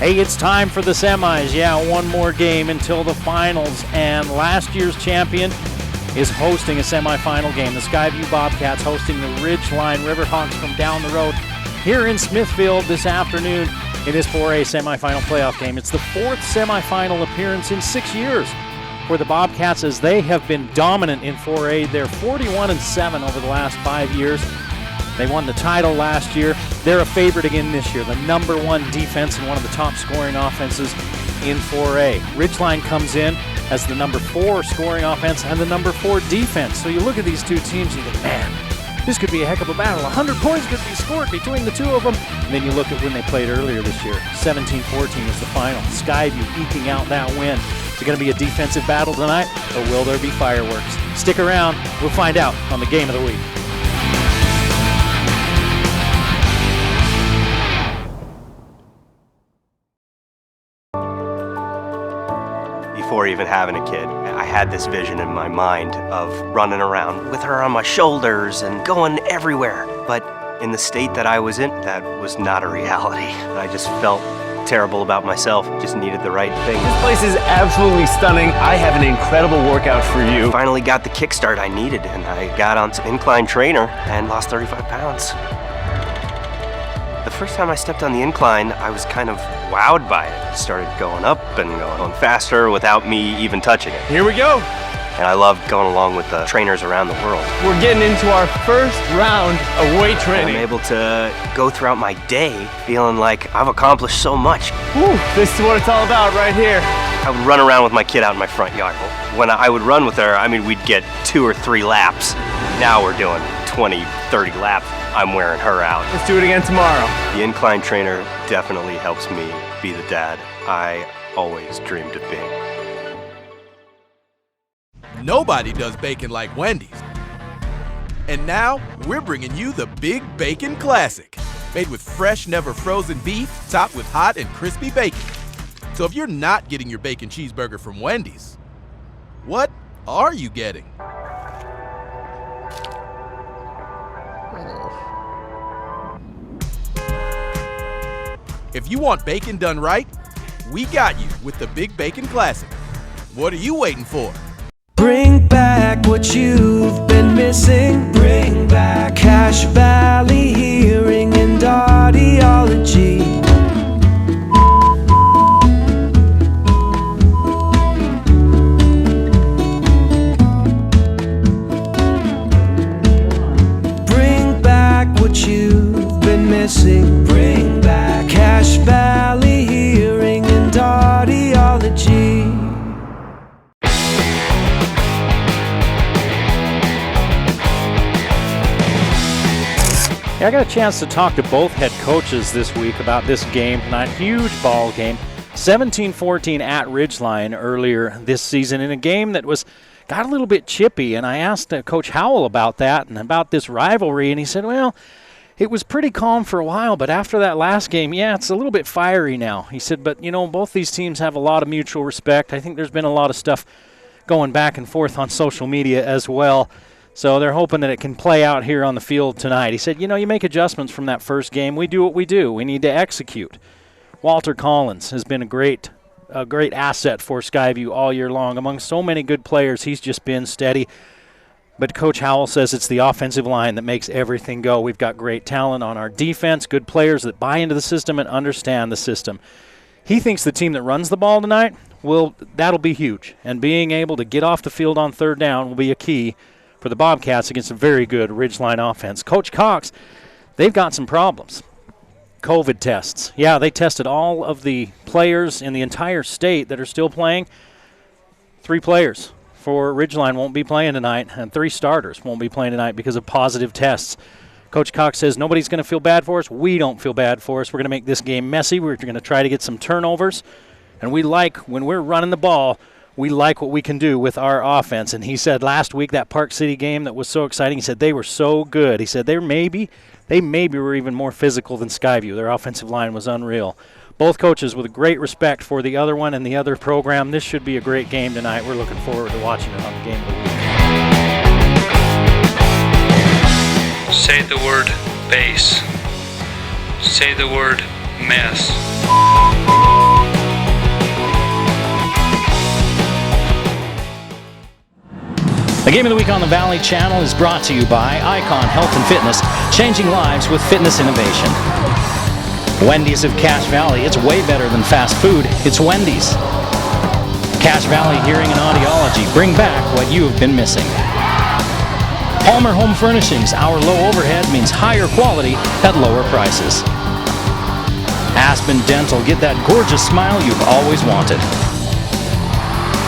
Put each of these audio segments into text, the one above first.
Hey, it's time for the semis. Yeah, one more game until the finals, and last year's champion is hosting a semifinal game. The Skyview Bobcats hosting the Ridgeline Riverhawks from down the road here in Smithfield this afternoon in this 4A semifinal playoff game. It's the fourth semifinal appearance in 6 years for the Bobcats, as they have been dominant in 4A. They're 41-7 over the last 5 years. They won the title last year. They're a favorite again this year. The number one defense and one of the top scoring offenses in 4A. Ridgeline comes in as the number 4 scoring offense and the number 4 defense. So you look at these two teams and you think, man, this could be a heck of a battle. 100 points could be scored between the two of them. And then you look at when they played earlier this year. 17-14 was the final. Skyview eking out that win. Is it going to be a defensive battle tonight, or will there be fireworks? Stick around. We'll find out on the Game of the Week. Before even having a kid, I had this vision in my mind of running around with her on my shoulders and going everywhere. But in the state that I was in, that was not a reality. I just felt terrible about myself, just needed the right thing. This place is absolutely stunning. I have an incredible workout for you. Finally got the kickstart I needed, and I got on some incline trainer and lost 35 pounds. The first time I stepped on the incline, I was kind of wowed by it. It started going up and going faster without me even touching it. Here we go. And I loved going along with the trainers around the world. We're getting into our first round of weight training. I'm able to go throughout my day feeling like I've accomplished so much. Whew, this is what it's all about right here. I would run around with my kid out in my front yard. When I would run with her, I mean, we'd get 2 or 3 laps. Now we're doing 20, 30 laps. I'm wearing her out. Let's do it again tomorrow. The incline trainer definitely helps me be the dad I always dreamed of being. Nobody does bacon like Wendy's. And now, we're bringing you the Big Bacon Classic, made with fresh, never frozen beef, topped with hot and crispy bacon. So if you're not getting your bacon cheeseburger from Wendy's, what are you getting? If you want bacon done right, we got you with the Big Bacon Classic. What are you waiting for? Bring back what you've been missing. Bring back Cache Valley Hearing and Audiology. Bring back what you've been missing. Bring back Cache Valley Hearing and Audiology. I got a chance to talk to both head coaches this week about this game tonight. Huge ball game, 17-14 at Ridgeline earlier this season in a game that got a little bit chippy. And I asked Coach Howell about that and about this rivalry, and he said, well, it was pretty calm for a while, but after that last game, yeah, it's a little bit fiery now. He said, but, you know, both these teams have a lot of mutual respect. I think there's been a lot of stuff going back and forth on social media as well. So they're hoping that it can play out here on the field tonight. He said, you know, you make adjustments from that first game. We do what we do. We need to execute. Walter Collins has been a great asset for Skyview all year long. Among so many good players, he's just been steady. But Coach Howell says it's the offensive line that makes everything go. We've got great talent on our defense, good players that buy into the system and understand the system. He thinks the team that runs the ball tonight, that'll be huge. And being able to get off the field on third down will be a key for the Bobcats against a very good Ridgeline offense. Coach Cox, they've got some problems. COVID tests. Yeah, they tested all of the players in the entire state that are still playing. 3 players for Ridgeline won't be playing tonight, and 3 starters won't be playing tonight because of positive tests. Coach Cox says nobody's going to feel bad for us. We don't feel bad for us. We're going to make this game messy. We're going to try to get some turnovers. And we like, when we're running the ball, we like what we can do with our offense. And he said last week, that Park City game that was so exciting, he said they were so good. He said they maybe were even more physical than Skyview. Their offensive line was unreal. Both coaches with great respect for the other one and the other program. This should be a great game tonight. We're looking forward to watching it on the Game of the Week. Say the word base. Say the word mess. The Game of the Week on the Valley Channel is brought to you by Icon Health and Fitness, changing lives with fitness innovation. Wendy's of Cache Valley, it's way better than fast food, it's Wendy's. Cache Valley Hearing and Audiology, bring back what you have been missing. Palmer Home Furnishings, our low overhead means higher quality at lower prices. Aspen Dental, get that gorgeous smile you've always wanted.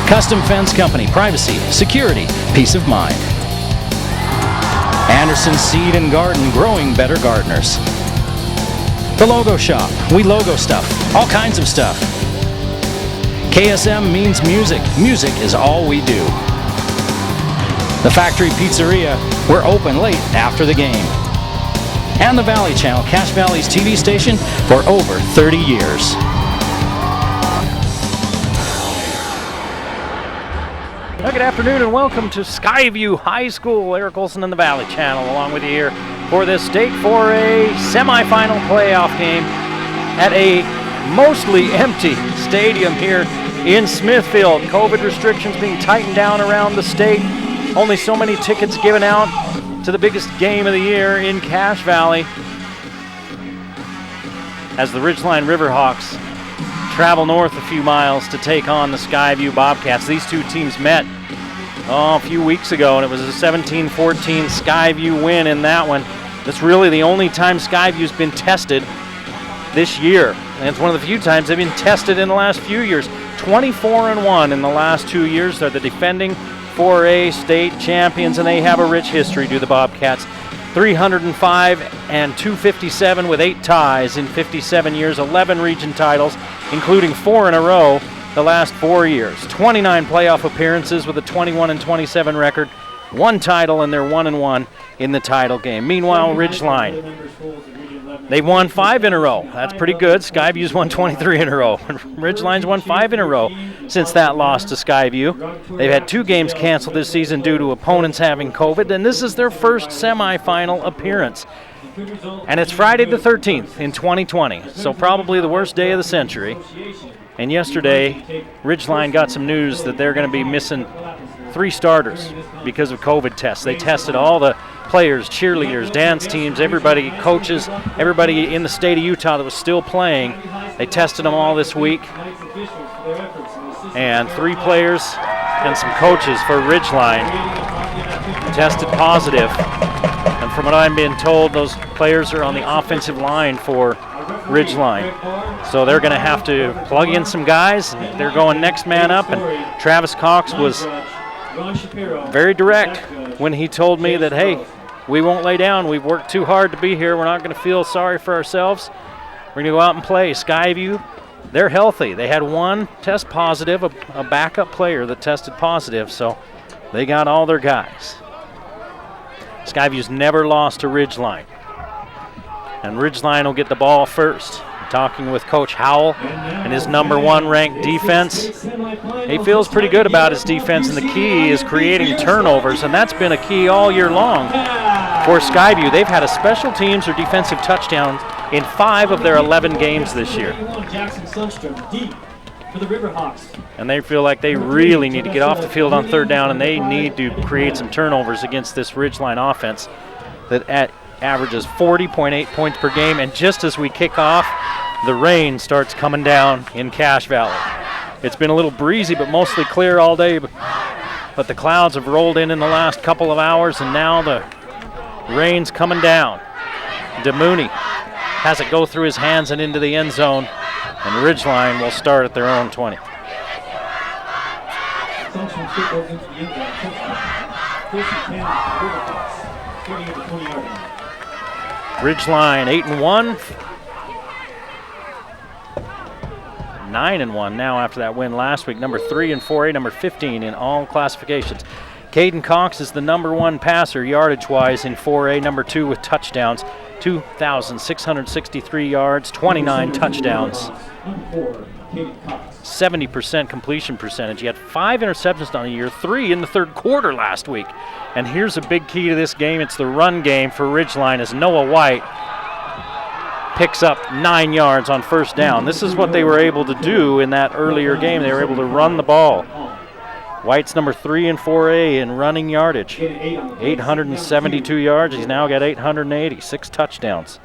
Custom Fence Company, privacy, security, peace of mind. Anderson Seed and Garden, growing better gardeners. The Logo Shop, we logo stuff, all kinds of stuff. KSM means music, music is all we do. The Factory Pizzeria, we're open late after the game. And the Valley Channel, Cache Valley's TV station for over 30 years. Well, good afternoon and welcome to Skyview High School. Eric Olson and the Valley Channel along with you here for this State 4A semifinal playoff game at a mostly empty stadium here in Smithfield. COVID restrictions being tightened down around the state. Only so many tickets given out to the biggest game of the year in Cache Valley as the Ridgeline Riverhawks travel north a few miles to take on the Skyview Bobcats. These two teams met a few weeks ago, and it was a 17-14 Skyview win in that one. That's really the only time Skyview's been tested this year, and it's one of the few times they've been tested in the last few years. 24-1 in the last 2 years. They're the defending 4A state champions, and they have a rich history, do the Bobcats. 305 and 257 with 8 ties in 57 years, 11 region titles, including 4 in a row the last 4 years. 29 playoff appearances with a 21-27 record, 1 title, and they're 1-1 in the title game. Meanwhile, Ridgeline, they've won 5 in a row. That's pretty good. Skyview's won 23 in a row. Ridgeline's won 5 in a row since that loss to Skyview. They've had 2 games canceled this season due to opponents having COVID, and this is their first semifinal appearance. And it's Friday the 13th in 2020, so probably the worst day of the century. And yesterday, Ridgeline got some news that they're going to be missing 3 starters because of COVID tests. They tested all the players, cheerleaders, dance teams, everybody, coaches, everybody in the state of Utah that was still playing. They tested them all this week. And 3 players and some coaches for Ridgeline tested positive. And from what I'm being told, those players are on the offensive line for Ridgeline. So they're going to have to plug in some guys. They're going next man up, and Travis Cox was very direct when he told me that, hey, we won't lay down. We've worked too hard to be here. We're not going to feel sorry for ourselves. We're going to go out and play. Skyview, they're healthy. They had 1 test positive, a backup player that tested positive, so they got all their guys. Skyview's never lost to Ridgeline. And Ridgeline will get the ball first. Talking with Coach Howell and his #1 ranked defense. He feels pretty good about his defense, and the key is creating turnovers, and that's been a key all year long for Skyview. They've had a special teams or defensive touchdown in 5 of their 11 games this year. And they feel like they really need to get off the field on 3rd down, and they need to create some turnovers against this Ridgeline offense that averages 40.8 points per game. And just as we kick off, the rain starts coming down in Cache Valley. It's been a little breezy, but mostly clear all day. But the clouds have rolled in the last couple of hours, and now the rain's coming down. DeMooney has it go through his hands and into the end zone, and Ridgeline will start at their own 20. Ridgeline 8-1, 9-1 now after that win last week. #3 in 4A, #15 in all classifications. Caden Cox is the #1 passer yardage-wise in 4A, #2 with touchdowns, 2,663 yards, 29 touchdowns, 70% completion percentage. He had 5 interceptions on the year, 3 in the 3rd quarter last week. And here's a big key to this game. It's the run game for Ridgeline as Noah White picks up 9 yards on 1st down. This is what they were able to do in that earlier game. They were able to run the ball. White's number 3 in 4A in running yardage. 872 yards. He's now got 880, 6 touchdowns.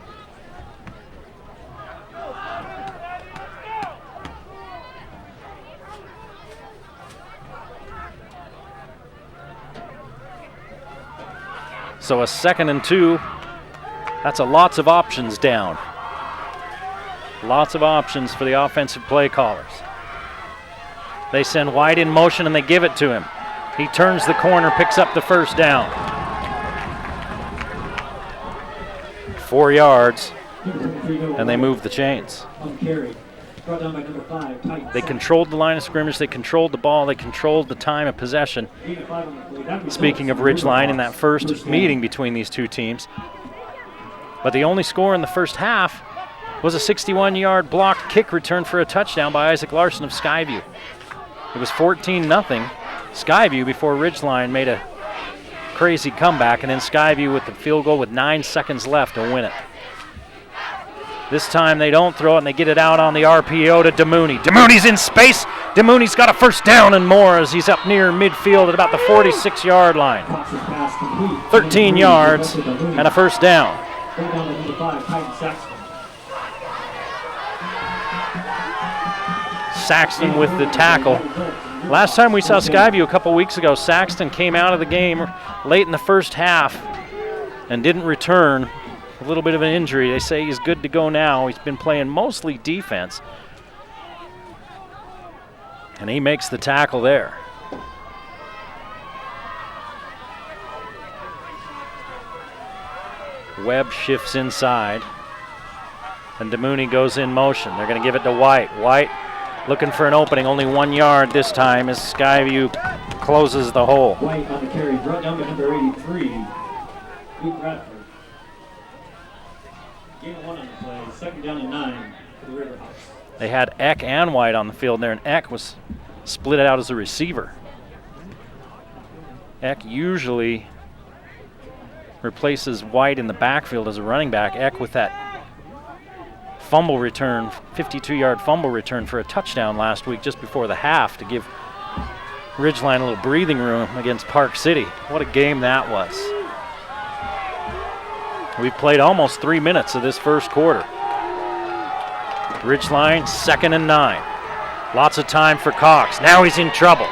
So a 2nd and 2. That's a lots of options down. Lots of options for the offensive play callers. They send White in motion and they give it to him. He turns the corner, picks up the first down. 4 yards, and they move the chains. They controlled the line of scrimmage, they controlled the ball, they controlled the time of possession. Speaking of Ridgeline, in that first meeting between these two teams. But the only score in the first half was a 61-yard blocked kick return for a touchdown by Isaac Larson of Skyview. It was 14-0 Skyview before Ridgeline made a crazy comeback, and then Skyview with the field goal with 9 seconds left to win it. This time they don't throw it, and they get it out on the RPO to DeMooney. DeMooney's in space. DeMooney's got a first down and more as he's up near midfield at about the 46-yard line. 13 yards and a first down. Saxton with the tackle. Last time we saw Skyview a couple weeks ago, Saxton came out of the game late in the first half and didn't return. A little bit of an injury. They say he's good to go now. He's been playing mostly defense. And he makes the tackle there. Webb shifts inside. And DeMooney goes in motion. They're going to give it to White. White looking for an opening. Only 1 yard this time as Skyview closes the hole. White on the carry. Brought down by number 83. Luke Bradford. Gain of 1 on the play. 2nd down and 9 for the Riverhawks. They had Eck and White on the field there, and Eck was split out as a receiver. Eck usually replaces White in the backfield as a running back. Eck with that fumble return, 52-yard fumble return for a touchdown last week just before the half to give Ridgeline a little breathing room against Park City. What a game that was. We've played almost 3 minutes of this first quarter. Ridgeline, 2nd and 9. Lots of time for Cox. Now he's in trouble.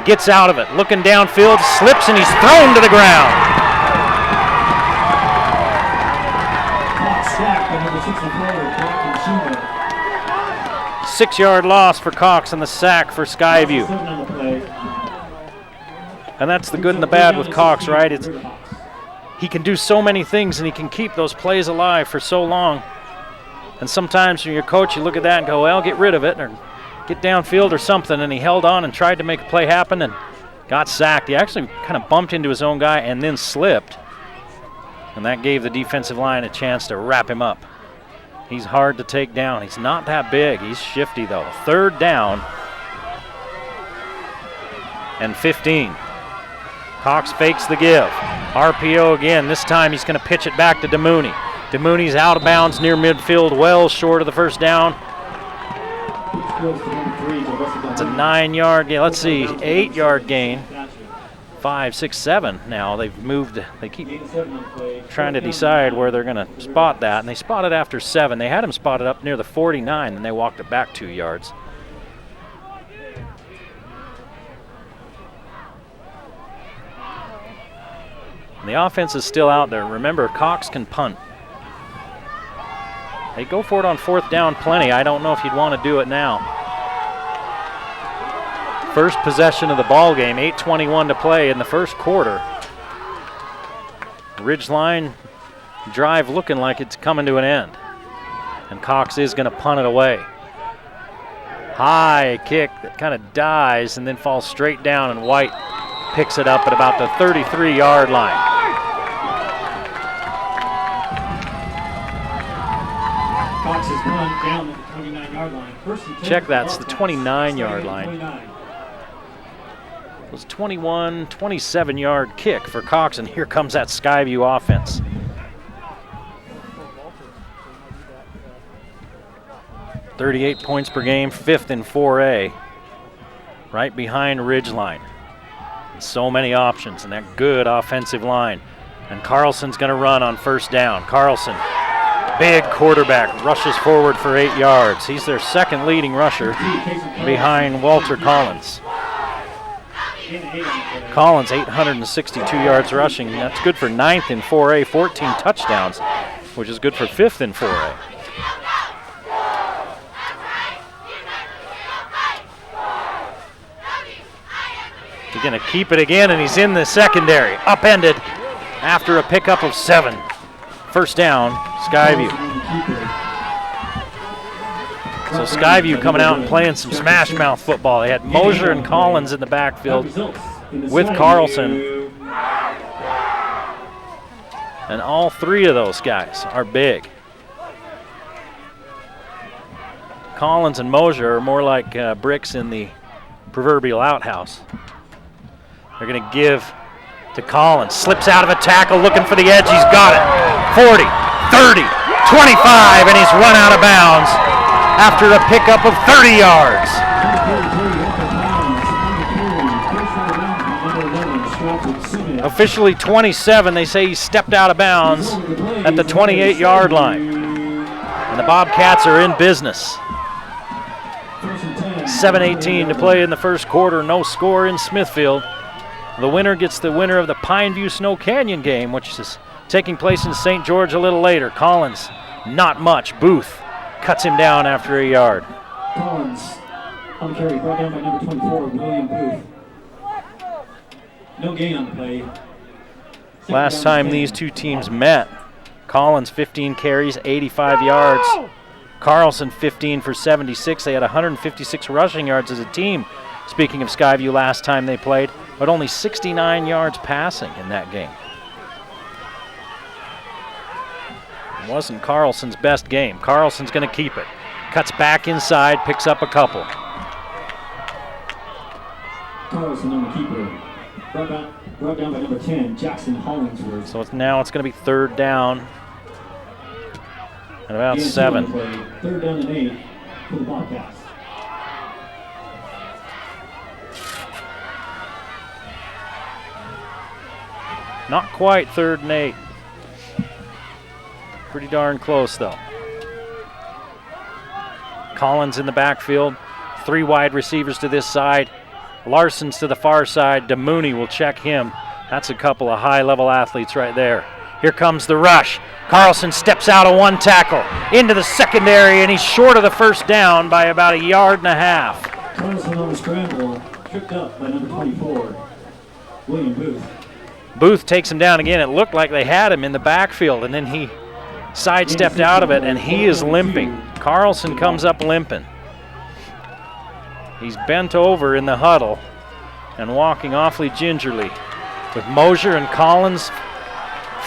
Gets out of it, looking downfield, slips, and he's thrown to the ground. Cox sacked by number 64, Brock and 6-yard loss for Cox and the sack for Skyview. 7 on the play. And that's the good and the bad with Cox, right? He can do so many things, and he can keep those plays alive for so long. And sometimes when you're a coach, you look at that and go, well, get rid of it or get downfield or something. And he held on and tried to make a play happen and got sacked. He actually kind of bumped into his own guy and then slipped. And that gave the defensive line a chance to wrap him up. He's hard to take down. He's not that big. He's shifty, though. 3rd down and 15. Cox fakes the give. RPO again. This time he's going to pitch it back to DeMooney. DeMooney's out of bounds near midfield, well short of the first down. It's a 9-yard gain. Let's see, 8-yard gain. 5, 6, 7 now. They've moved. They keep trying to decide where they're going to spot that, and they spotted after 7. They had him spotted up near the 49, and they walked it back 2 yards. And the offense is still out there. Remember, Cox can punt. They go for it on 4th down plenty. I don't know if you'd want to do it now. First possession of the ball game, 8:21 to play in the first quarter. Ridgeline drive looking like it's coming to an end. And Cox is going to punt it away. High kick that kind of dies and then falls straight down, and White picks it up at about the 33-yard line. Cox has run down at the 29-yard line. Check that, it's the 29-yard line. It was 21, 27-yard kick for Cox, and here comes that Skyview offense. .38 points per game, 5th in 4A, right behind Ridgeline. So many options and that good offensive line. And Carlson's going to run on first down. Carlson, big quarterback, rushes forward for 8 yards. He's their second leading rusher behind Walter Collins. Collins, 862 yards rushing. That's good for 9th in 4A, 14 touchdowns, which is good for 5th in 4A. He's going to keep it again, and he's in the secondary. Upended after a pickup of 7. First down, Skyview. So Skyview coming out and playing some smash mouth football. They had Mosier and Collins in the backfield with Carlson. And all 3 of those guys are big. Collins and Mosier are more like bricks in the proverbial outhouse. They're going to give to Collins. Slips out of a tackle, looking for the edge. He's got it. 40, 30, 25, and he's run out of bounds after a pickup of 30 yards. Officially 27. They say he stepped out of bounds at the 28-yard line. And the Bobcats are in business. 7:18 to play in the first quarter. No score in Smithfield. The winner gets the winner of the Pineview Snow Canyon game, which is taking place in St. George a little later. Collins, not much. Booth cuts him down after a yard. Collins on the carry, brought down by number 24, William Booth. No gain on the play. Last time these two teams met, Collins 15 carries, 85 yards. Carlson 15 for 76. They had 156 rushing yards as a team. Speaking of Skyview, last time they played, but only 69 yards passing in that game. It wasn't Carlson's best game. Carlson's going to keep it. Cuts back inside, picks up a couple. Carlson on the keeper. Brought down by number 10, Jackson Hollingsworth. So it's going to be third down. At about 7. Third down and 8 for the Bobcats. Not quite third and 8. Pretty darn close, though. Collins in the backfield. 3 wide receivers to this side. Larson's to the far side. DeMooney will check him. That's a couple of high-level athletes right there. Here comes the rush. Carlson steps out of one tackle into the secondary, and he's short of the first down by about 1.5 yards. Carlson on the scramble, tripped up by number 24, William Booth. Booth takes him down again. It looked like they had him in the backfield, and then he sidestepped out of it, and he is limping. Carlson comes up limping. He's bent over in the huddle and walking awfully gingerly with Mosier and Collins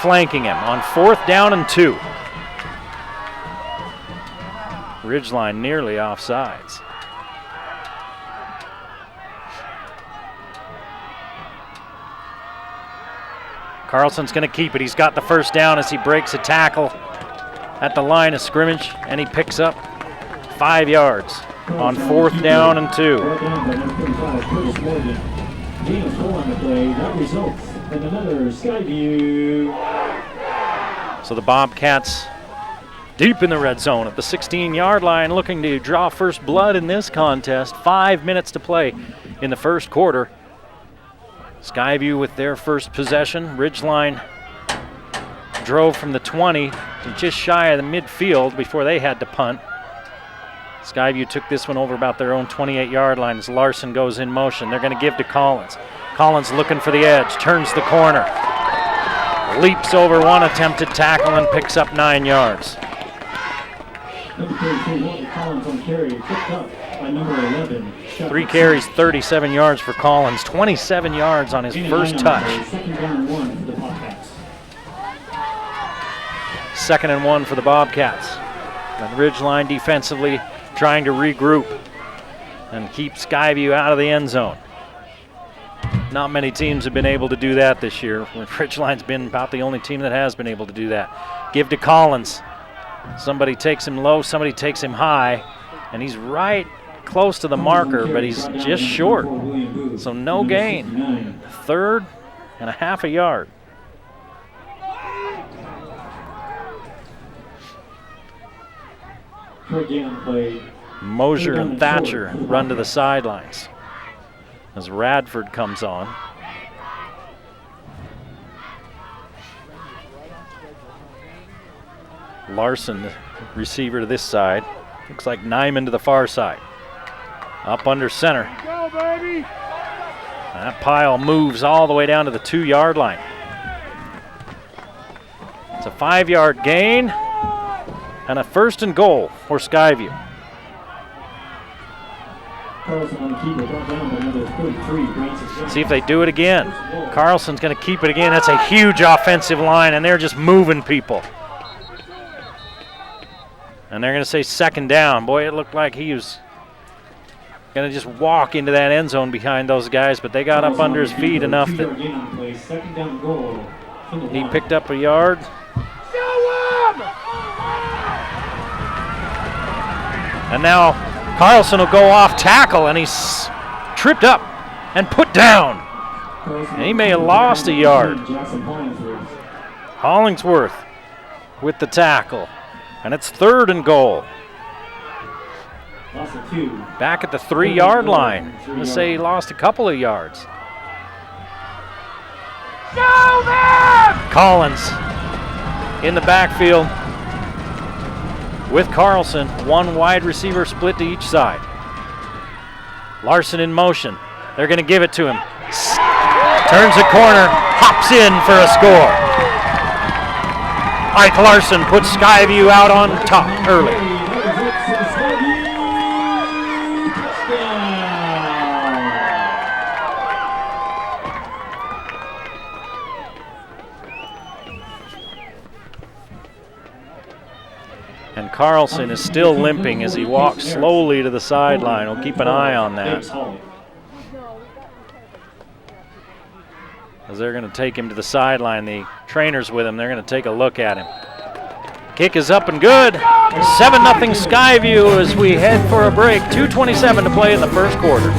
flanking him on 4th down and 2. Ridgeline nearly offsides. Carlson's going to keep it. He's got the first down as he breaks a tackle at the line of scrimmage, and he picks up 5 yards on 4th down and 2. Gain of 4 on the play. That results in another Skyview. So the Bobcats deep in the red zone at the 16-yard line, looking to draw first blood in this contest. 5 minutes to play in the first quarter. Skyview with their first possession. Ridgeline drove from the 20 to just shy of the midfield before they had to punt. Skyview took this one over about their own 28-yard line as Larson goes in motion. They're going to give to Collins. Collins looking for the edge, turns the corner, leaps over one attempted tackle and picks up 9 yards. Number 33, Walter Collins on carry, picked up by number 11. 3 carries, 37 yards for Collins, 27 yards on his first touch. Second down and 1 for the Bobcats. 2nd and 1 for the Bobcats. And Ridgeline defensively trying to regroup and keep Skyview out of the end zone. Not many teams have been able to do that this year. Ridgeline's been about the only team that has been able to do that. Give to Collins. Somebody takes him low, somebody takes him high, and he's right close to the marker, but he's just short. So no gain. 3rd and a half a yard. Short gain on the play. Mosier and Thatcher run to the sidelines as Radford comes on. Larson, the receiver to this side. Looks like Nyman to the far side. Up under center. Go, baby! That pile moves all the way down to the 2-yard line. It's a 5-yard gain and a 1st and goal for Skyview. Carlson on the keeper, brought down by number 33, Branson. See if they do it again. Carlson's going to keep it again. That's a huge offensive line, and they're just moving people. And they're going to say 2nd down. Boy, it looked like he was going to just walk into that end zone behind those guys, but they got up under his feet enough that he picked up a yard. And now Carlson will go off tackle, and he's tripped up and put down. And he may have lost a yard. Hollingsworth with the tackle. And it's 3rd and goal. Back at the 3-yard line. I'm going to say he lost a couple of yards. Collins in the backfield with Carlson. 1 wide receiver split to each side. Larson in motion. They're going to give it to him. Turns the corner, hops in for a score. Ike Larson puts Skyview out on top early. And Carlson is still limping as he walks slowly to the sideline. We'll keep an eye on that, as they're going to take him to the sideline. The trainer's with him. They're going to take a look at him. Kick is up and good. 7-0 Skyview as we head for a break. 2:27 to play in the 1st quarter.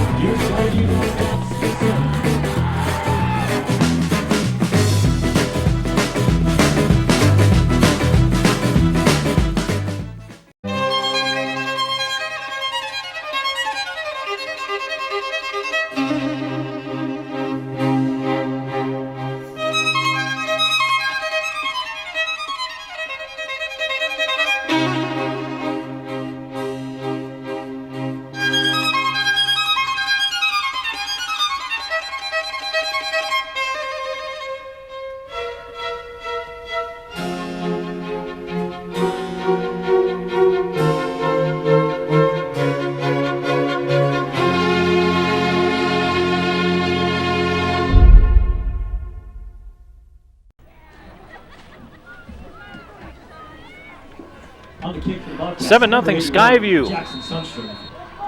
On the kick for the Bobcats, 7-0 Skyview. Jackson Sunstrom.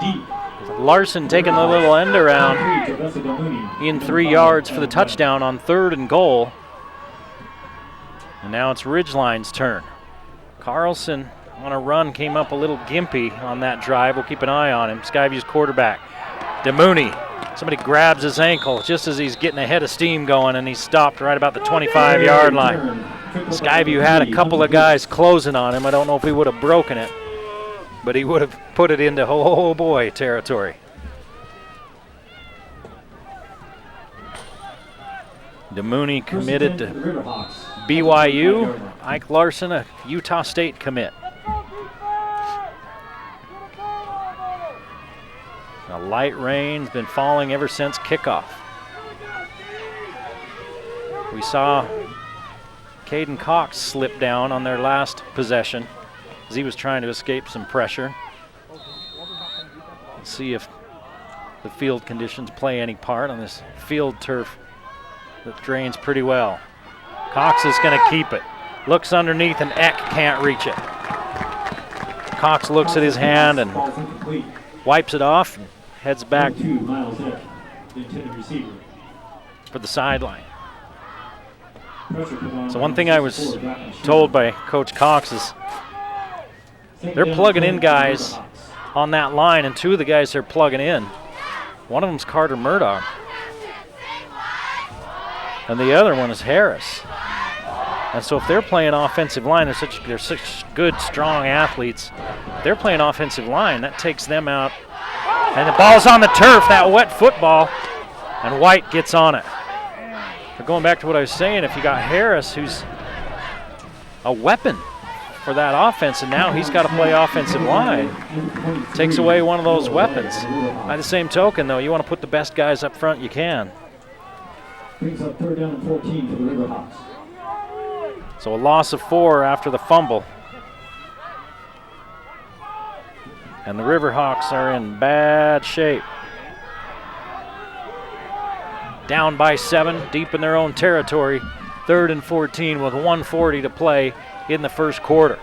Deep. Larson taking the little end around in 3 yards for the touchdown on 3rd and goal. And now it's Ridgeline's turn. Carlson on a run came up a little gimpy on that drive. We'll keep an eye on him. Skyview's quarterback, DeMooney. Somebody grabs his ankle just as he's getting a head of steam going, and he's stopped right about the 25-yard line. Skyview had a couple of guys closing on him. I don't know if he would have broken it, but he would have put it into oh boy territory. DeMooney committed to BYU. Ike Larson, a Utah State commit. A light rain's been falling ever since kickoff. We saw Caden Cox slip down on their last possession as he was trying to escape some pressure. Let's see if the field conditions play any part on this field turf that drains pretty well. Cox is going to keep it. Looks underneath and Eck can't reach it. Cox looks at his hand and wipes it off and heads back for the sideline. So one thing I was told by Coach Cox is they're plugging in guys on that line, and 2 of the guys they're plugging in, one of them's Carter Murdoch. and the other one is Harris. And so if they're playing offensive line, they're such good, strong athletes. If they're playing offensive line, that takes them out. And the ball's on the turf, that wet football, and White gets on it. But going back to what I was saying, if you got Harris, who's a weapon for that offense, and now he's got to play offensive line, takes away one of those weapons. By the same token, though, you want to put the best guys up front you can. Brings up 3rd down and 14 for the Riverhawks. So a loss of 4 after the fumble. And the Riverhawks are in bad shape. Down by 7, deep in their own territory. 3rd and 14 with 1:40 to play in the first quarter.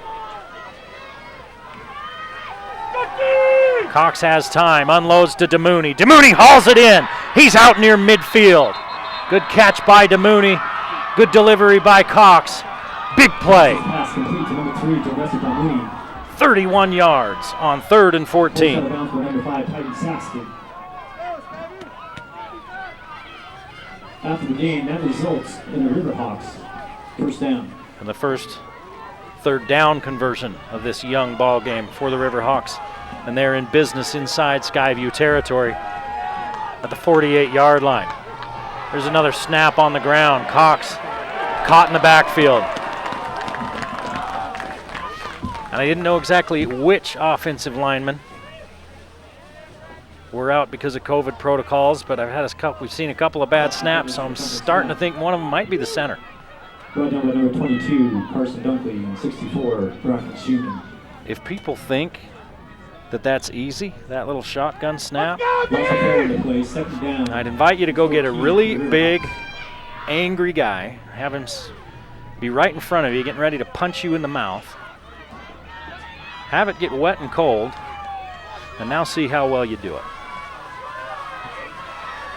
Cox has time, unloads to DeMooney. DeMooney hauls it in. He's out near midfield. Good catch by DeMooney. Good delivery by Cox. Big play. Pass complete to number 3, Sylvester Dunleavy. 31 yards on 3rd and 14. Out of bounds by number 5, Titan Saxton. After the game, that results in the Riverhawks first down. And the first 3rd down conversion of this young ball game for the Riverhawks. And they're in business inside Skyview territory at the 48-yard line. There's another snap on the ground. Cox caught in the backfield. And I didn't know exactly which offensive linemen were out because of COVID protocols, but we've seen a couple of bad snaps, so I'm starting to think one of them might be the center. Brought down by number 22, Carson Dunkley, and 64, Brockton Schumann. If people think that that's easy, that little shotgun snap, Play, 2nd down. I'd invite you to go get a really big, angry guy, have him be right in front of you, getting ready to punch you in the mouth, have it get wet and cold, and now see how well you do it.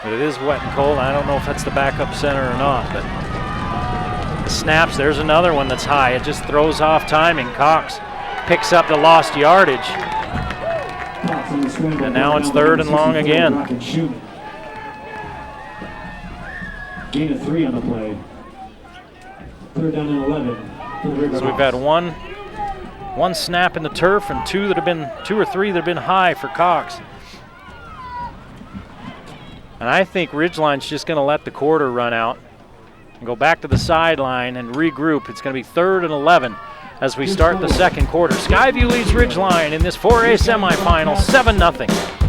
But it is wet and cold. I don't know if that's the backup center or not, but the snaps, there's another one that's high. It just throws off timing. Cox picks up the lost yardage. And now it's 3rd and long again. Gain of 3 on the play. 3rd down and 11. So we've had one snap in the turf and 2 or 3 that have been high for Cox. And I think Ridgeline's just going to let the quarter run out and go back to the sideline and regroup. It's going to be 3rd and 11 as we start the second quarter. Skyview leads Ridgeline in this 4A semifinal, 7-0.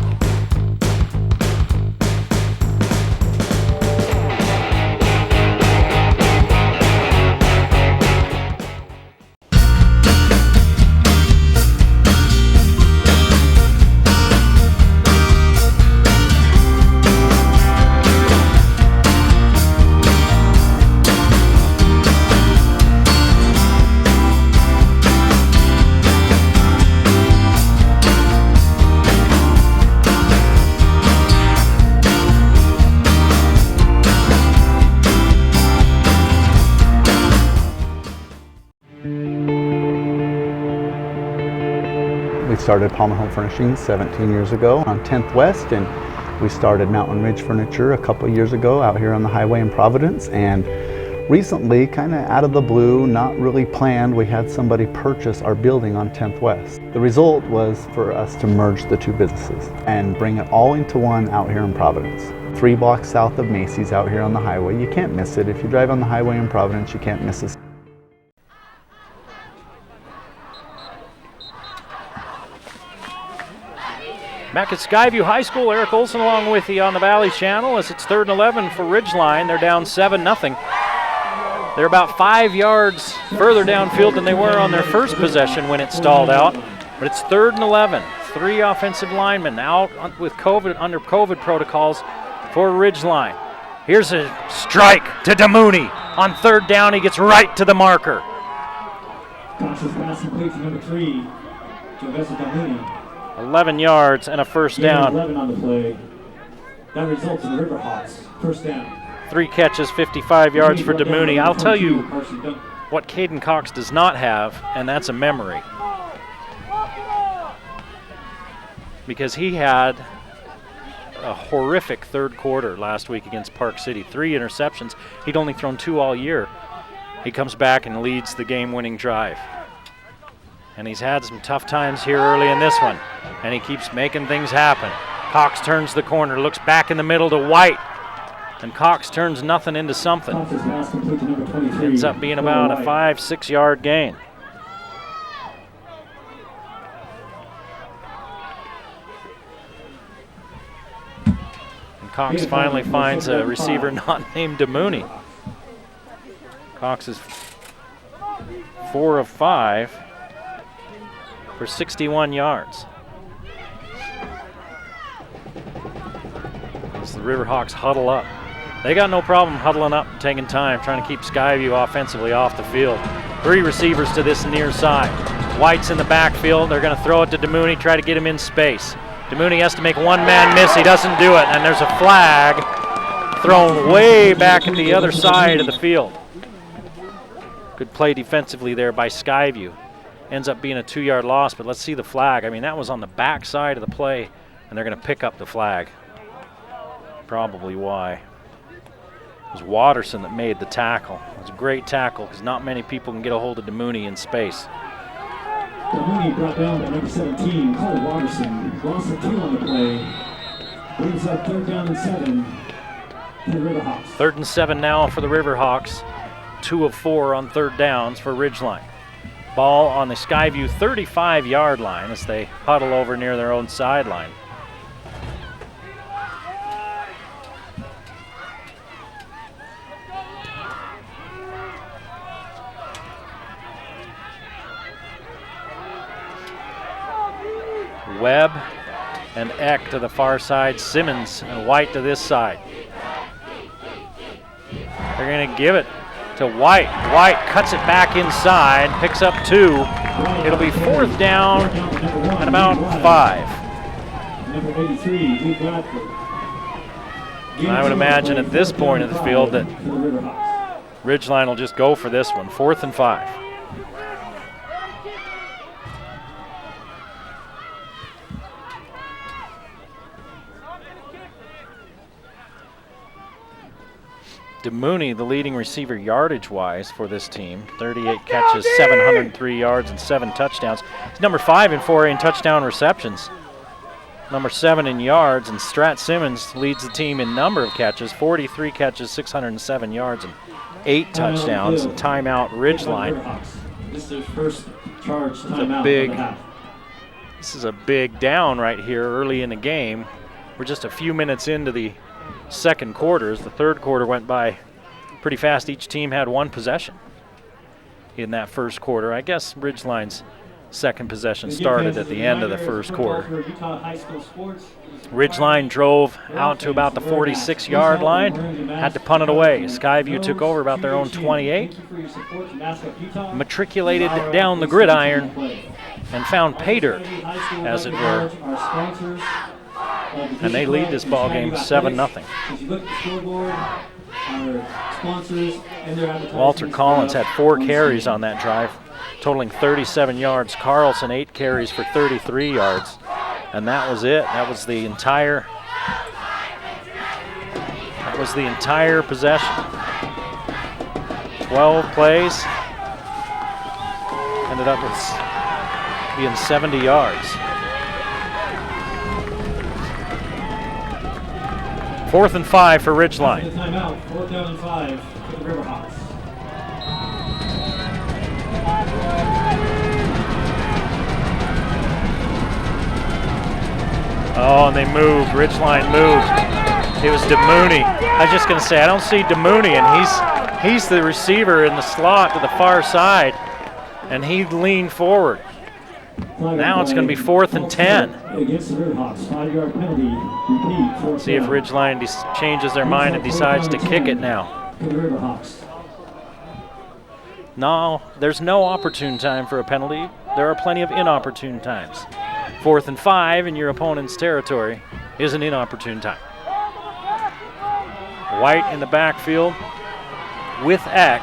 We started Palmer Home Furnishings 17 years ago on 10th West, and we started Mountain Ridge Furniture a couple years ago out here on the highway in Providence. And recently, kind of out of the blue, not really planned, we had somebody purchase our building on 10th West. The result was for us to merge the two businesses and bring it all into one out here in Providence. 3 blocks south of Macy's out here on the highway. You can't miss it. If you drive on the highway in Providence, you can't miss it. Back at Skyview High School, Eric Olson along with you on the Valley Channel as it's 3rd and 11 for Ridgeline. They're down 7-0. They're about 5 yards further downfield than they were on their first possession when it stalled out. But it's 3rd and 11. 3 offensive linemen out with under COVID protocols for Ridgeline. Here's a strike to DeMooney. On 3rd down, he gets right to the marker. Cox's pass complete to number 3, Sylvester Dunleavy. 11 yards and a first down. 11 on the play. That results in the Riverhawks first down. 3 catches, 55 yards for DeMooney. I'll tell you what Caden Cox does not have, and that's a memory. Because he had a horrific third quarter last week against Park City. 3 interceptions. He'd only thrown 2 all year. He comes back and leads the game-winning drive. And he's had some tough times here early in this one. And he keeps making things happen. Cox turns the corner, looks back in the middle to White. And Cox turns nothing into something. Ends up being about a 5-6 yard gain. And Cox finally finds a receiver not named DeMooney. Cox is 4 of 5 for 61 yards. As the Riverhawks huddle up. They got no problem huddling up and taking time, trying to keep Skyview offensively off the field. 3 receivers to this near side. White's in the backfield. They're going to throw it to DeMooney, try to get him in space. DeMooney has to make one man miss. He doesn't do it, and there's a flag thrown way back at the other side of the field. Good play defensively there by Skyview. Ends up being a 2-yard loss, but let's see the flag. I mean, that was on the back side of the play, and they're going to pick up the flag. Probably why. It was Watterson that made the tackle. It was a great tackle because not many people can get a hold of DeMooney in space. DeMooney brought down by number 17, Cole Watterson. Loss of 2 on the play. Brings up 3rd down and 7 for the Riverhawks. 3rd and 7 now for the Riverhawks. 2 of 4 on 3rd downs for Ridgeline. Ball on the Skyview 35-yard line as they huddle over near their own sideline. Webb and Eck to the far side, Simmons and White to this side. They're going to give it to White. White cuts it back inside, picks up 2. It'll be 4th down and about 5. Number 83, Luke Bradford. I would imagine at this point of the field that Ridgeline will just go for this one, 4th and 5. DeMooney, the leading receiver yardage-wise for this team. 38 catches, 703 yards, and 7 touchdowns. He's number 5 in 4A touchdown receptions. Number 7 in yards, and Strat Simmons leads the team in number of catches. 43 catches, 607 yards, and 8 touchdowns. And timeout Ridgeline. This is their first charge timeout. This is a big down right here early in the game. We're just a few minutes into the second quarters. The third quarter went by pretty fast. Each team had 1 possession in that first quarter. I guess Ridgeline's second possession started at the end of the first quarter. Ridgeline drove out to about the 46-yard line, had to punt it away. Skyview took over about their own 28, matriculated down the gridiron, and found pay dirt, as it were. And they lead this ball game 7-0. Walter Collins had 4 carries on that drive, totaling 37 yards. Carlson 8 carries for 33 yards. And that was it. That was the entire possession. 12 plays. Ended up with being 70 yards. 4th and 5 for Ridgeline. Timeout, 4th down and 5 for the Riverhawks. Oh, and they moved. Ridgeline moved. It was DeMooney. I was just going to say, I don't see DeMooney, and he's the receiver in the slot to the far side, and he leaned forward. Now it's going to be 4th and 10. Against the Riverhawks, 5-yard penalty. Repeat. See if Ridgeline changes their mind and decides to kick it now. For the Riverhawks. No, there's no opportune time for a penalty. There are plenty of inopportune times. 4th and 5 in your opponent's territory is an inopportune time. White in the backfield with Eck.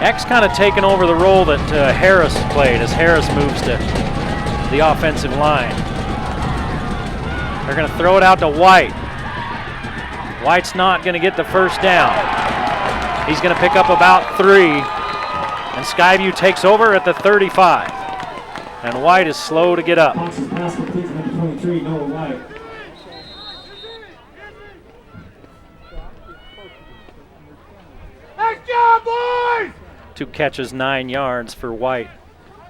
Eck's kind of taken over the role that Harris played as Harris moves to the offensive line. They're going to throw it out to White. White's not going to get the first down. He's going to pick up about 3, and Skyview takes over at the 35. And White is slow to get up. Fox's pass complete to number 23, Noah White. Nice job, boys! 2 catches, 9 yards for White.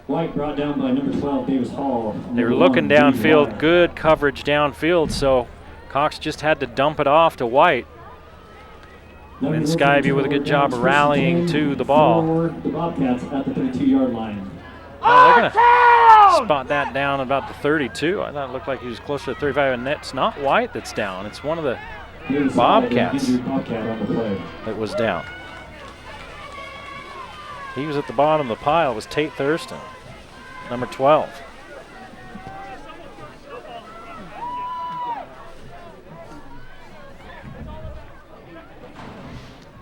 White brought down by number 12, Davis Hall. They were looking downfield, good coverage downfield, so Cox just had to dump it off to White. And Skyview with a good job of rallying to the ball. The Bobcats at the 32-yard line. Oh, they're going to spot that down about the 32. I thought it looked like he was closer to 35, and it's not White that's down. It's one of the Bobcats that was down. He was at the bottom of the pile, was Tate Thurston, number 12.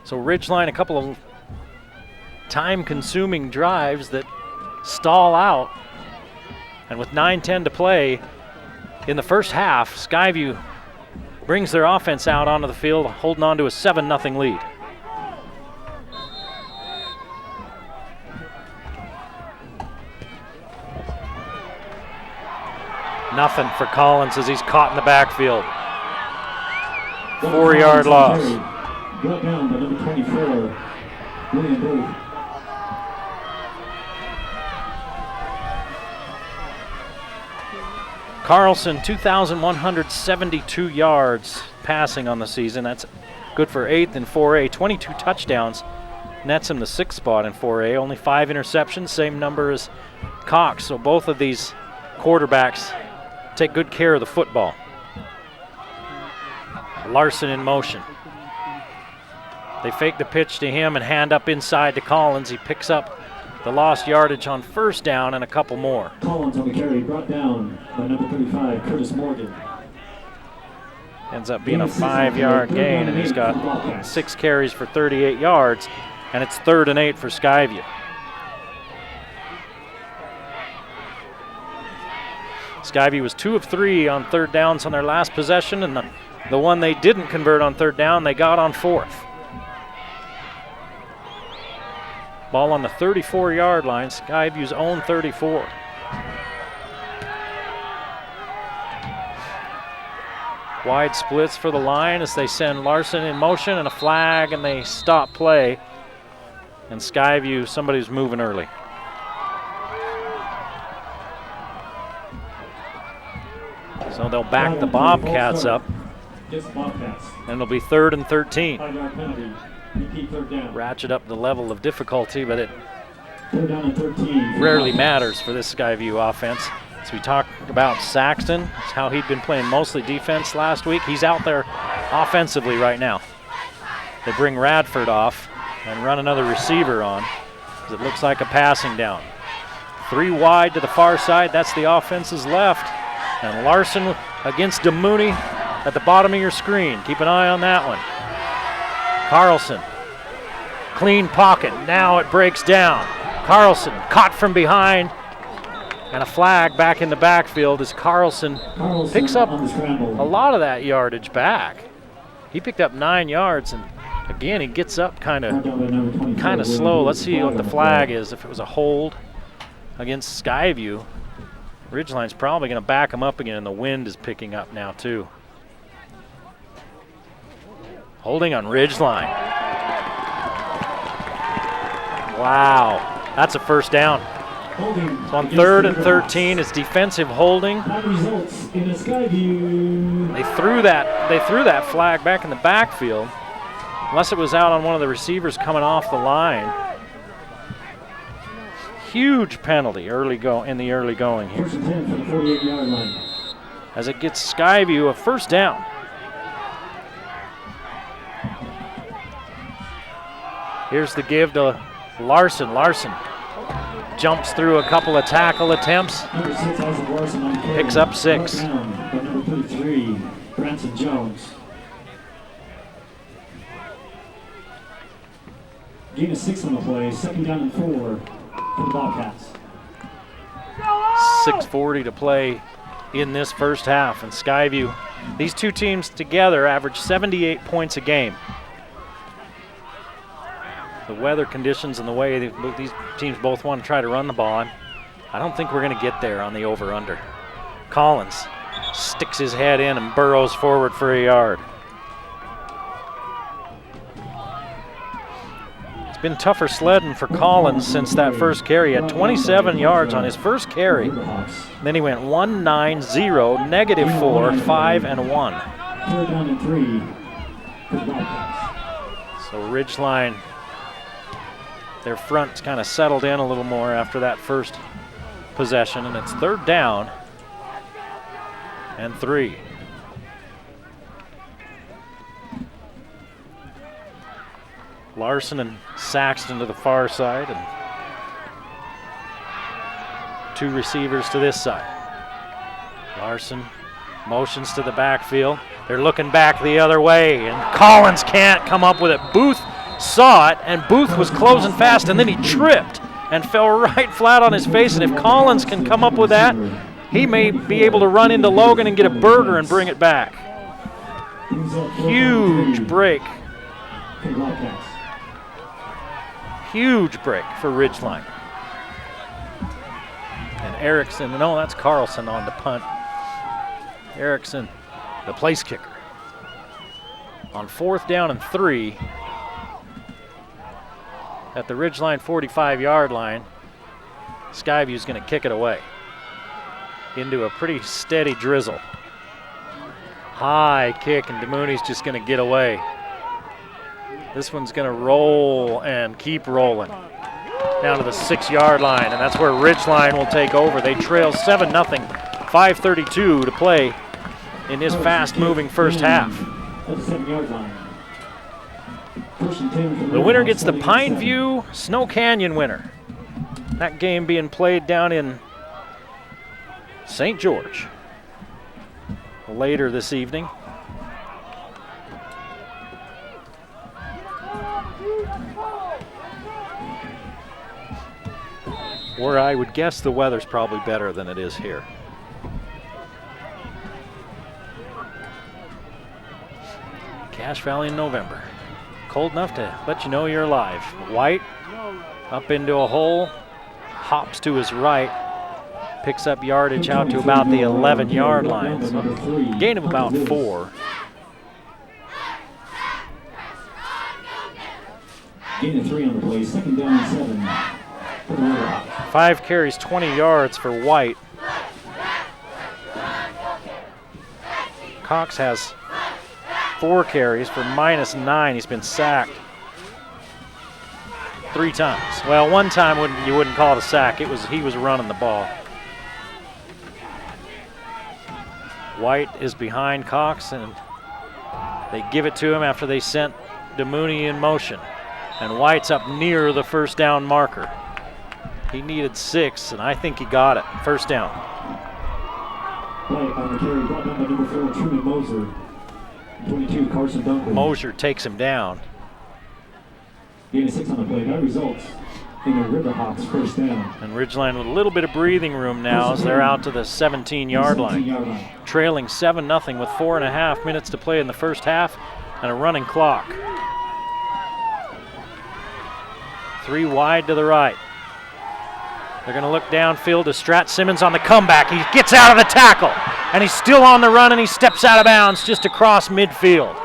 So Ridgeline, a couple of time-consuming drives that stall out. And with 9:10 to play in the first half, Skyview brings their offense out onto the field, holding on to a 7-0 lead. Nothing for Collins as he's caught in the backfield. 4-yard loss. Brought down by number 24, William Booth. Carlson, 2,172 yards passing on the season. That's good for 8th in 4A. 22 touchdowns. Nets him the 6th spot in 4A. Only 5 interceptions, same number as Cox. So both of these quarterbacks take good care of the football. Larson in motion. They fake the pitch to him and hand up inside to Collins. He picks up the lost yardage on first down and a couple more. Collins on the carry, brought down by number 35, Curtis Morgan. Ends up being a 5-yard gain, and he's got 6 carries for 38 yards, and it's 3rd and 8 for Skyview. Skyview was 2 of 3 on 3rd downs on their last possession, and the one they didn't convert on 3rd down, they got on 4th. Ball on the 34-yard line, Skyview's own 34. Wide splits for the line as they send Larson in motion and a flag, and they stop play. And Skyview, somebody's moving early. So they'll back the Bobcats up. And it'll be 3rd and 13. 5-yard penalty. Repeat 3rd down. Ratchet up the level of difficulty, but it 3rd down and 13. rarely matters for this Skyview offense. So we talked about Saxton. That's how he'd been playing mostly defense last week. He's out there offensively right now. They bring Radford off and run another receiver on, because it looks like a passing down. 3 wide to the far side. That's the offense's left. And Larson against DeMooney at the bottom of your screen. Keep an eye on that one. Carlson, clean pocket. Now it breaks down. Carlson caught from behind, and a flag back in the backfield as Carlson picks up a lot of that yardage back. He picked up 9 yards, and again he gets up kind of slow. Let's see what the flag is. If it was a hold against Skyview, Ridgeline's probably going to back him up again, and the wind is picking up now too. Holding on Ridgeline. Wow, that's a first down. So on 3rd and 13, it's defensive holding. That results in a Skyview. They threw that flag back in the backfield, unless it was out on one of the receivers coming off the line. Huge penalty in the early going here. 1st and 10 from the 48-yard line. As it gets Skyview a first down. Here's the give to Larson. Larson jumps through a couple of tackle attempts. Number 6, Isaac Larson on the carry. Picks up 6. Brought down by number 33, Branson Jones. Gain of 6 on the play, 2nd down and 4 for the Bobcats. 6:40 to play in this first half, and Skyview These two teams together average 78 points a game. The weather conditions and the way these teams both want to try to run the ball, I don't think we're going to get there on the over-under. Collins sticks his head in and burrows forward for a yard. It's been tougher sledding for Collins since that first carry. He had 27 yards on his first carry. Then he went 1-9-0, -4, 5-1. 3rd down and 3 for the Wildcats. So Ridgeline, their front's kind of settled in a little more after that first possession, and it's 3rd down and 3. Larson and Saxton to the far side, and 2 receivers to this side. Larson motions to the backfield. They're looking back the other way, and Collins can't come up with it. Booth saw it, and Booth was closing fast, and then he tripped and fell right flat on his face. And if Collins can come up with that, he may be able to run into Logan and get a burger and bring it back. Huge break. For the Wildcats. Huge break for Ridgeline. And Erickson, no, that's Carlson on the punt. Erickson, the place kicker. On 4th down and 3 at the Ridgeline 45-yard line, Skyview's going to kick it away into a pretty steady drizzle. High kick, and DeMooney's just going to get away. This one's going to roll and keep rolling down to the 6-yard line, and that's where Ridgeline will take over. They trail 7-0, 5:32 to play in this fast-moving first half. At the 7-yard line. 1st and 10 for The winner gets the Pineview Snow Canyon winner. That game being played down in St. George later this evening. Where I would guess the weather's probably better than it is here. Cache Valley in November. Cold enough to let you know you're alive. White up into a hole, hops to his right, picks up yardage out to about the 11-yard line. So gain of about 4. Gain of 3 on the play. 2nd down and 7 for the Wildcats. 5 carries, 20 yards for White. Cox has 4 carries for -9. He's been sacked 3 times. Well, one time you wouldn't call it a sack. He was running the ball. White is behind Cox, and they give it to him after they sent DeMooney in motion. And White's up near the 1st down marker. He needed 6, and I think he got it. 1st down. White on the carry, brought down by number 4, Truman Moser. 22, Carson Duncan. Mosier takes him down. Gain of 6 on the play. That results in the Riverhawks 1st down. And Ridgeline with a little bit of breathing room now as they're out to the 17-yard line. Trailing 7-0 with 4.5 minutes to play in the first half and a running clock. 3 wide to the right. They're going to look downfield to Strat Simmons on the comeback. He gets out of the tackle, and he's still on the run, and he steps out of bounds just across midfield.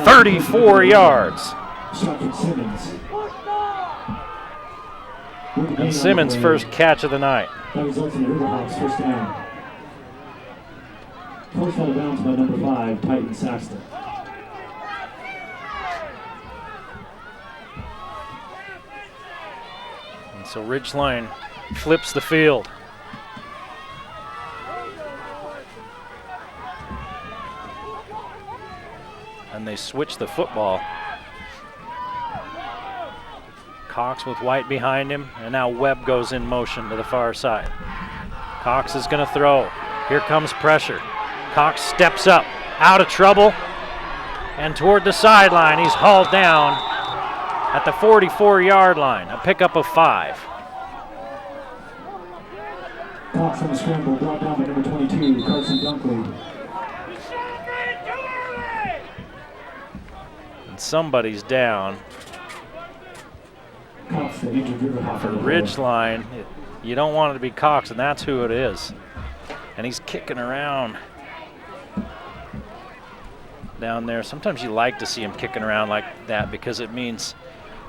34 yards. And Simmons' first catch of the night. That results in the Riverhawks 1st down. Forced out of bounds by number 5, Titan Saxton. And so Ridgeline flips the field. And they switch the football. Cox with White behind him, and now Webb goes in motion to the far side. Cox is going to throw. Here comes pressure. Cox steps up, out of trouble, and toward the sideline. He's hauled down at the 44-yard line, a pickup of 5. Cox on the scramble, brought down by number 22, Carson Dunkley. And somebody's down. Cox, the injured Riverhawk. For Ridgeline, you don't want it to be Cox, and that's who it is. And he's kicking around down there. Sometimes you like to see him kicking around like that because it means,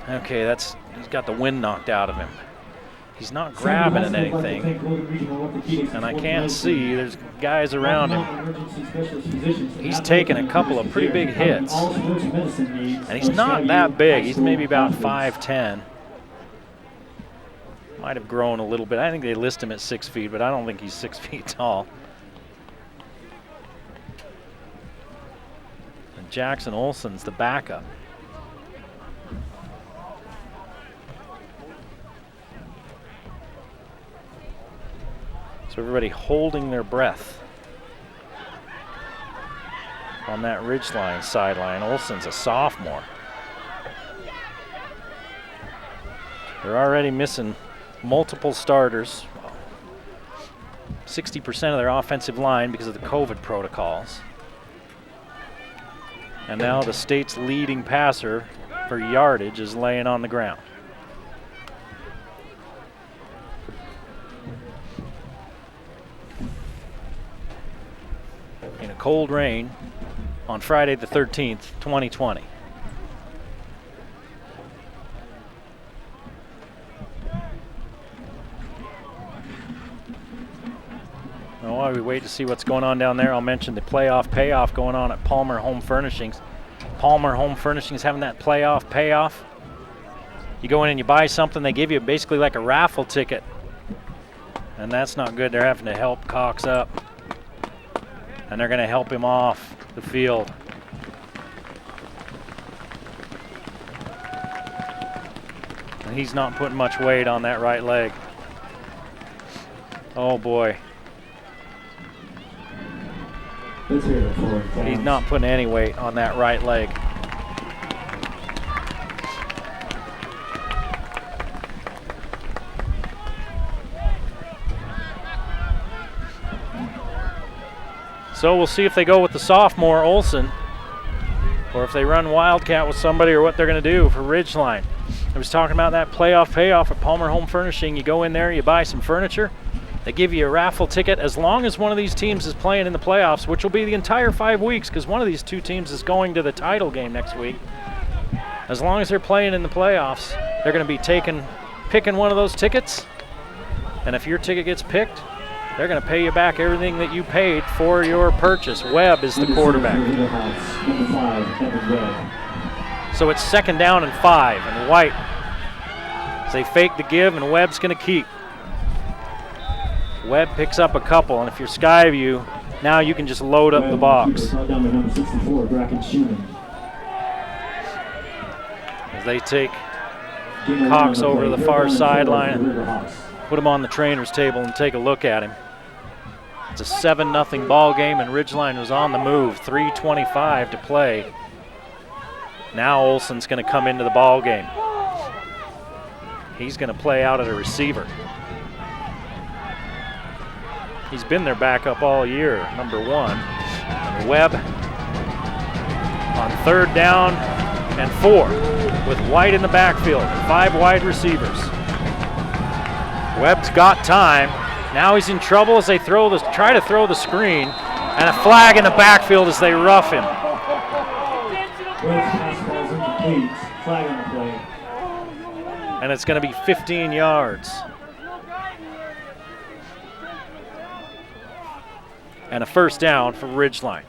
okay, he's got the wind knocked out of him. He's not grabbing at anything, and I can't see. There's guys around him. He's taken a couple of pretty big hits, and he's not that big. He's maybe about 5'10". Might have grown a little bit. I think they list him at 6 feet, but I don't think he's 6 feet tall. And Jackson Olsen's the backup. So everybody holding their breath on that Ridgeline sideline. Olsen's a sophomore. They're already missing multiple starters. 60% of their offensive line because of the COVID protocols. And now the state's leading passer for yardage is laying on the ground. In a cold rain on Friday the 13th, 2020. Well, while we wait to see what's going on down there, I'll mention the playoff payoff going on at Palmer Home Furnishings. Palmer Home Furnishings having that playoff payoff. You go in and you buy something, they give you basically like a raffle ticket. And that's not good. They're having to help Cox up. And they're going to help him off the field. And he's not putting much weight on that right leg. Oh boy. He's not putting any weight on that right leg. So we'll see if they go with the sophomore Olsen or if they run Wildcat with somebody or what they're going to do for Ridgeline. I was talking about that playoff payoff at Palmer Home Furnishing. You go in there, you buy some furniture. They give you a raffle ticket as long as one of these teams is playing in the playoffs, which will be the entire 5 weeks because one of these two teams is going to the title game next week. As long as they're playing in the playoffs, they're going to be picking one of those tickets. And if your ticket gets picked, they're going to pay you back everything that you paid for your purchase. Webb is the quarterback. So it's 2nd down and 5, and White, they fake the give, and Webb's going to keep. Webb picks up a couple, and if you're Skyview, now you can just load up the box. As they take Cox over to the far sideline and put him on the trainer's table and take a look at him. It's a 7-0 ball game, and Ridgeline was on the move. 3:25 to play. Now Olsen's going to come into the ball game. He's going to play out at a receiver. He's been their backup all year, number 1. And Webb on 3rd down and 4 with White in the backfield and 5 wide receivers. Webb's got time. Now he's in trouble as they try to throw the screen, and a flag in the backfield as they rough him. And it's going to be 15 yards. And a 1st down for Ridgeline.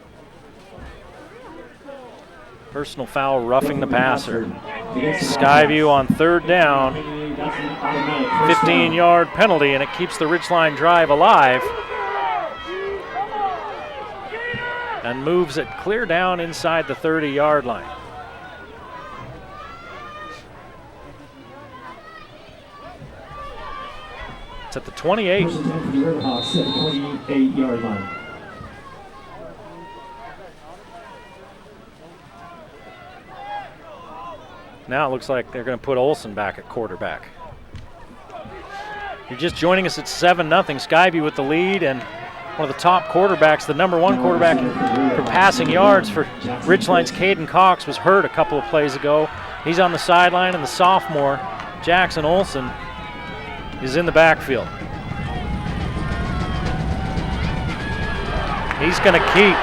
Personal foul roughing the passer. Skyview on 3rd down. 15-yard penalty, and it keeps the Ridgeline drive alive. And moves it clear down inside the 30-yard line. It's at the 28. 28-yard line. Now it looks like they're going to put Olsen back at quarterback. you're just joining us at 7-0. Skyview with the lead, and one of the top quarterbacks, the number 1 quarterback for passing yards for Ridgeline's Caden Cox, was hurt a couple of plays ago. He's on the sideline, and the sophomore, Jackson Olson, is in the backfield. He's going to keep.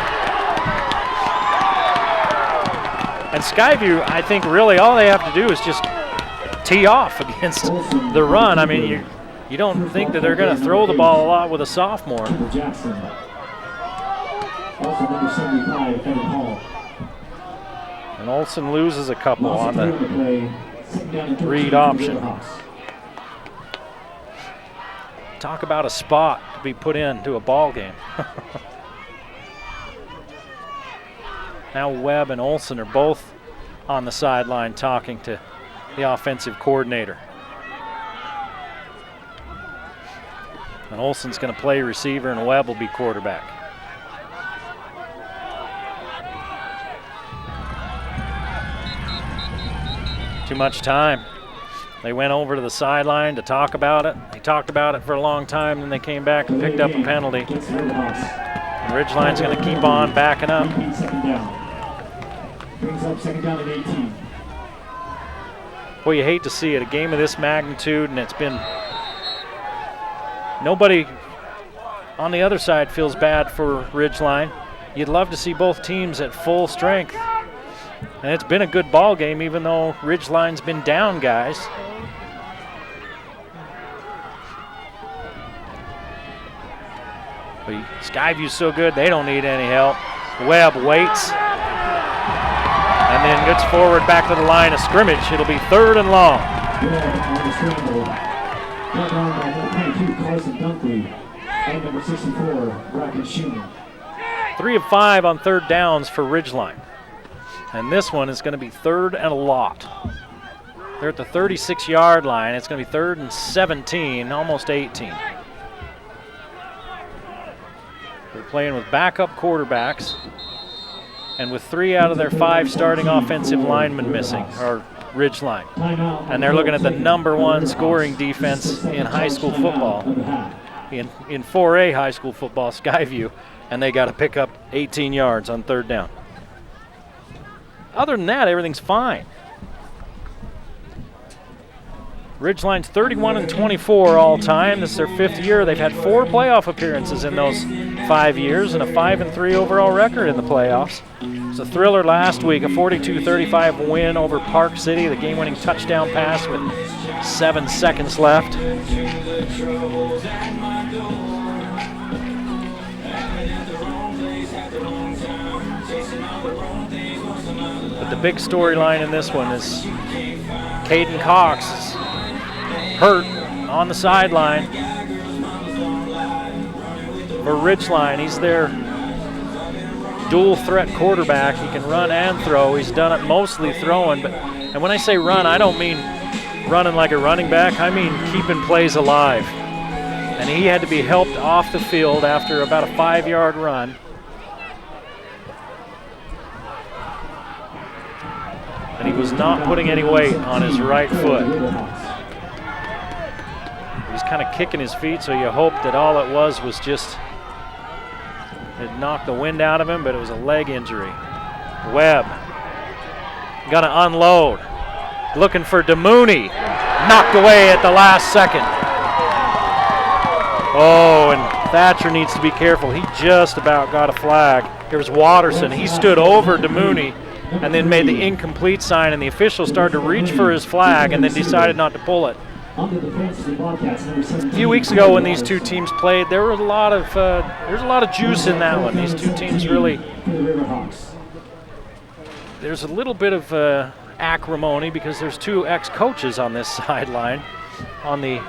And Skyview, I think really all they have to do is just tee off against the run. I mean, you don't think that they're going to throw the ball a lot with a sophomore. Jackson. Also number 75, Evan Hall. And Olson loses a couple on the read option. Talk about a spot to be put into a ball game. Now Webb and Olson are both on the sideline talking to the offensive coordinator. And Olson's going to play receiver, and Webb will be quarterback. Too much time. They went over to the sideline to talk about it. They talked about it for a long time, then they came back and picked up a penalty. And Ridgeline's going to keep on backing up. Brings up 2nd down and 18. Well, you hate to see it, a game of this magnitude, and it's been nobody on the other side feels bad for Ridgeline. You'd love to see both teams at full strength. And it's been a good ball game, even though Ridgeline's been down guys. But Skyview's so good, they don't need any help. Webb waits. And then gets forward back to the line of scrimmage. It'll be 3rd and long. And number 64, Bracken Schumann. 3 of 5 on 3rd downs for Ridgeline. And this one is going to be 3rd and a lot. They're at the 36-yard line. It's going to be 3rd and 17, almost 18. They're playing with backup quarterbacks. And with 3 out of their 5 starting offensive linemen missing, or Ridgeline. And they're looking at the number 1 scoring defense in high school football, in 4A high school football, Skyview, and they got to pick up 18 yards on 3rd down. Other than that, everything's fine. Ridgeline's 31-24 all time. This is their 5th year. They've had 4 playoff appearances in those 5 years and a 5-3 overall record in the playoffs. It's a thriller last week, a 42-35 win over Park City, the game-winning touchdown pass with 7 seconds left. But the big storyline in this one is Caden Cox is hurt on the sideline for Ridgeline. He's their dual threat quarterback. He can run and throw. He's done it mostly throwing, and when I say run, I don't mean running like a running back. I mean keeping plays alive. And he had to be helped off the field after about a 5-yard run. And he was not putting any weight on his right foot. He's kind of kicking his feet, so you hope that all it was just it knocked the wind out of him, but it was a leg injury. Webb gonna unload. Looking for DeMooney. Knocked away at the last second. Oh, and Thatcher needs to be careful. He just about got a flag. Here's Watterson. He stood over DeMooney and then made the incomplete sign, and the official started to reach for his flag and then decided not to pull it. A few weeks ago when these two teams played, there was a lot of juice in that one. These two teams really, there's a little bit of acrimony because there's 2 ex-coaches on this sideline, on the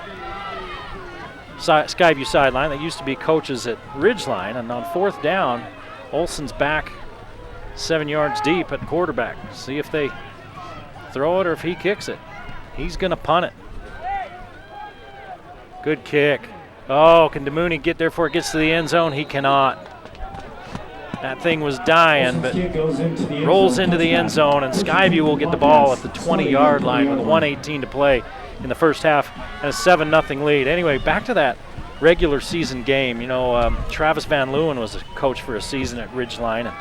Skyview sideline that used to be coaches at Ridgeline, and on 4th down, Olson's back 7 yards deep at quarterback. See if they throw it or if he kicks it. He's going to punt it. Good kick. Oh, can DeMooney get there before it gets to the end zone? He cannot. That thing was dying, but rolls into the end zone, and Skyview will get the ball at the 20-yard line with 1:18 to play in the first half, and a 7-0 lead. Anyway, back to that regular season game. You know, Travis Van Leeuwen was a coach for a season at Ridgeline, and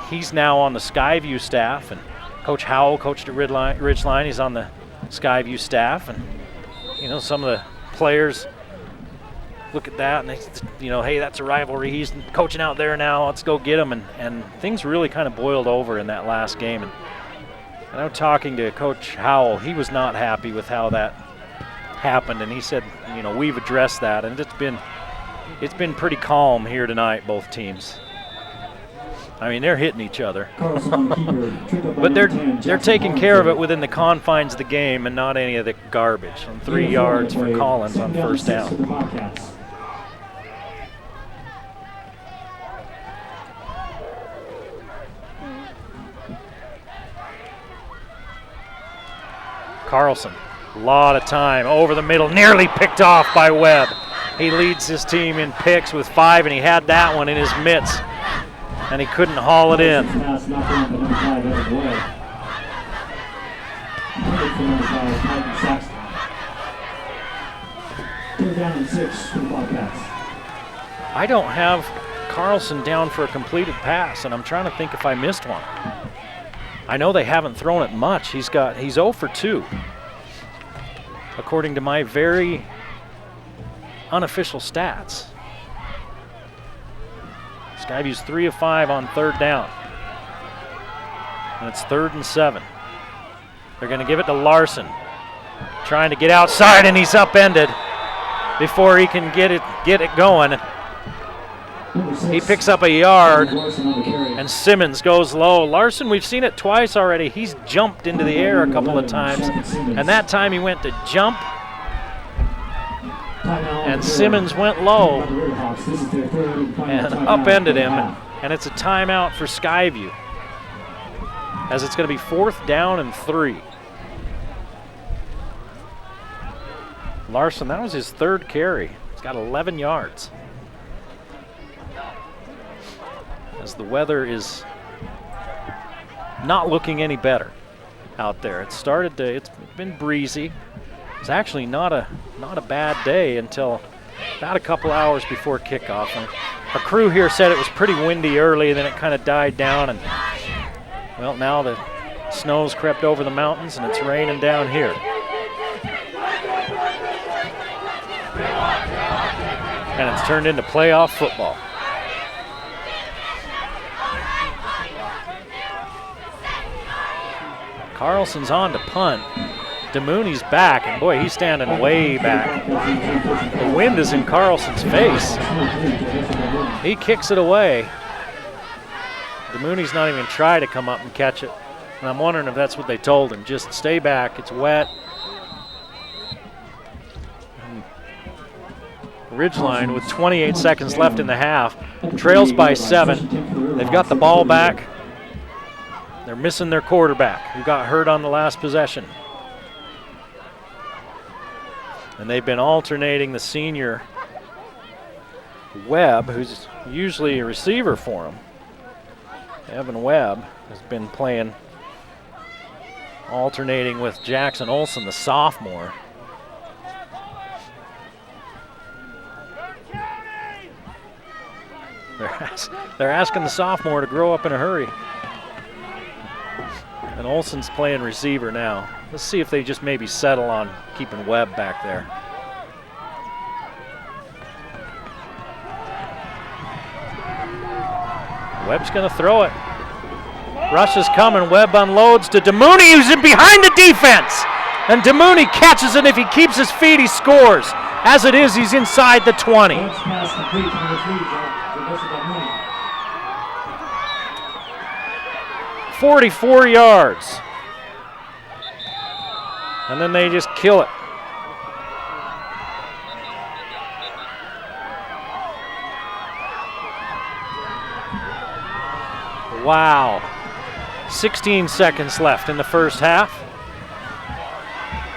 he's now on the Skyview staff, and Coach Howell coached at Ridgeline. He's on the Skyview staff, and you know, some of the players look at that and they, you know, hey, that's a rivalry. He's coaching out there now. Let's go get him. And things really kind of boiled over in that last game. And I know, talking to Coach Howell, he was not happy with how that happened, and he said, you know, we've addressed that, and it's been pretty calm here tonight, both teams. I mean, they're hitting each other, but they're taking care of it within the confines of the game and not any of the garbage. And 3 yards for Collins on first down. Carlson, a lot of time over the middle, nearly picked off by Webb. He leads his team in picks with 5, and he had that one in his mitts, and he couldn't haul it in. I don't have Carlson down for a completed pass, and I'm trying to think if I missed one. I know they haven't thrown it much. He's 0 for 2, according to my very unofficial stats. Skyview's 3 of 5 on third down, and it's 3rd and 7. They're going to give it to Larson, trying to get outside, and he's upended before he can get it going. He picks up a yard, and Simmons goes low. Larson, we've seen it twice already. He's jumped into the air a couple of times, and that time he went to jump, and Simmons went low and upended him, and it's a timeout for Skyview, as it's going to be 4th down and 3. Larson, that was his 3rd carry. He's got 11 yards. As the weather is not looking any better out there. It's been breezy. It's actually not a bad day until about a couple hours before kickoff. And our crew here said it was pretty windy early, and then it kind of died down, and well, now the snow's crept over the mountains and it's raining down here. And it's turned into playoff football. Carlson's on to punt. DeMooney's back, and boy, he's standing way back. The wind is in Carlson's face. He kicks it away. DeMooney's not even trying to come up and catch it. And I'm wondering if that's what they told him. Just stay back, it's wet. Ridgeline, with 28 seconds left in the half, trails by 7. They've got the ball back. They're missing their quarterback, who got hurt on the last possession. And they've been alternating the senior Webb, who's usually a receiver for them. Evan Webb has been playing, alternating with Jackson Olson, the sophomore. They're asking the sophomore to grow up in a hurry. And Olson's playing receiver now. Let's see if they just maybe settle on keeping Webb back there. Webb's going to throw it. Rush is coming. Webb unloads to DeMooney, who's in behind the defense. And DeMooney catches it. If he keeps his feet, he scores. As it is, he's inside the 20. 44 yards. And then they just kill it. Wow. 16 seconds left in the first half.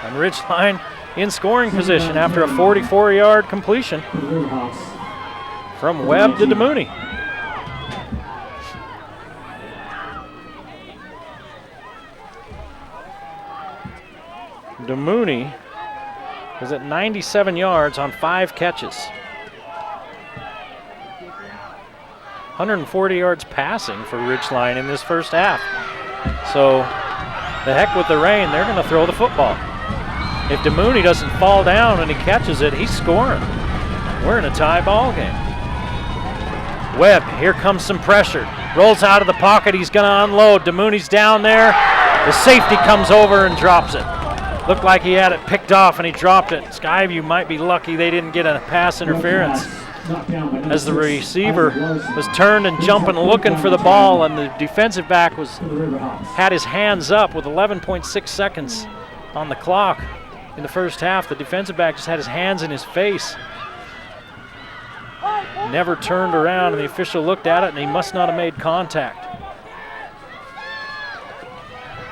And Ridgeline in scoring position after a 44-yard completion from Webb to DeMooney. DeMooney is at 97 yards on 5 catches. 140 yards passing for Ridgeline in this first half. So the heck with the rain, they're going to throw the football. If DeMooney doesn't fall down and he catches it, he's scoring. We're in a tie ball game. Webb, here comes some pressure. Rolls out of the pocket, he's going to unload. DeMooney's down there. The safety comes over and drops it. Looked like he had it picked off and he dropped it. Skyview might be lucky they didn't get a pass interference, as the receiver was turned and jumping looking for the ball, and the defensive back had his hands up with 11.6 seconds on the clock in the first half. The defensive back just had his hands in his face. Never turned around, and the official looked at it, and he must not have made contact.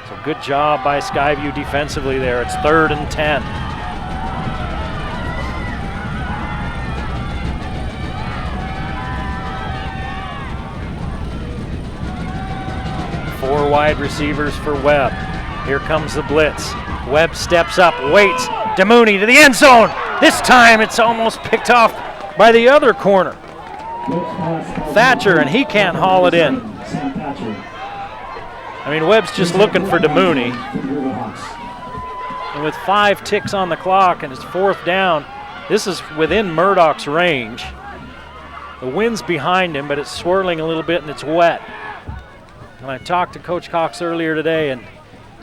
So good job by Skyview defensively there. It's 3rd and 10. Four wide receivers for Webb. Here comes the blitz. Webb steps up, waits. DeMooney to the end zone. This time it's almost picked off by the other corner, Thatcher, and he can't haul it in. I mean, Webb's just looking for DeMooney. And with 5 ticks on the clock and it's 4th down, this is within Murdoch's range. The wind's behind him, but it's swirling a little bit and it's wet. And I talked to Coach Cox earlier today, and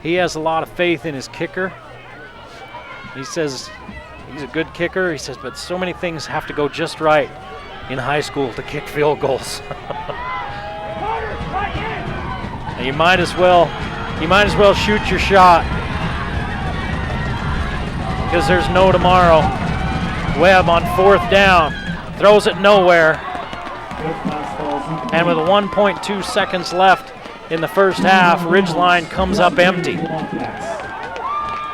he has a lot of faith in his kicker. He says he's a good kicker. He says, but so many things have to go just right in high school to kick field goals. And you might as well shoot your shot, because there's no tomorrow. Webb on 4th down, throws it nowhere. And with 1.2 seconds left in the first half, Ridgeline comes up empty.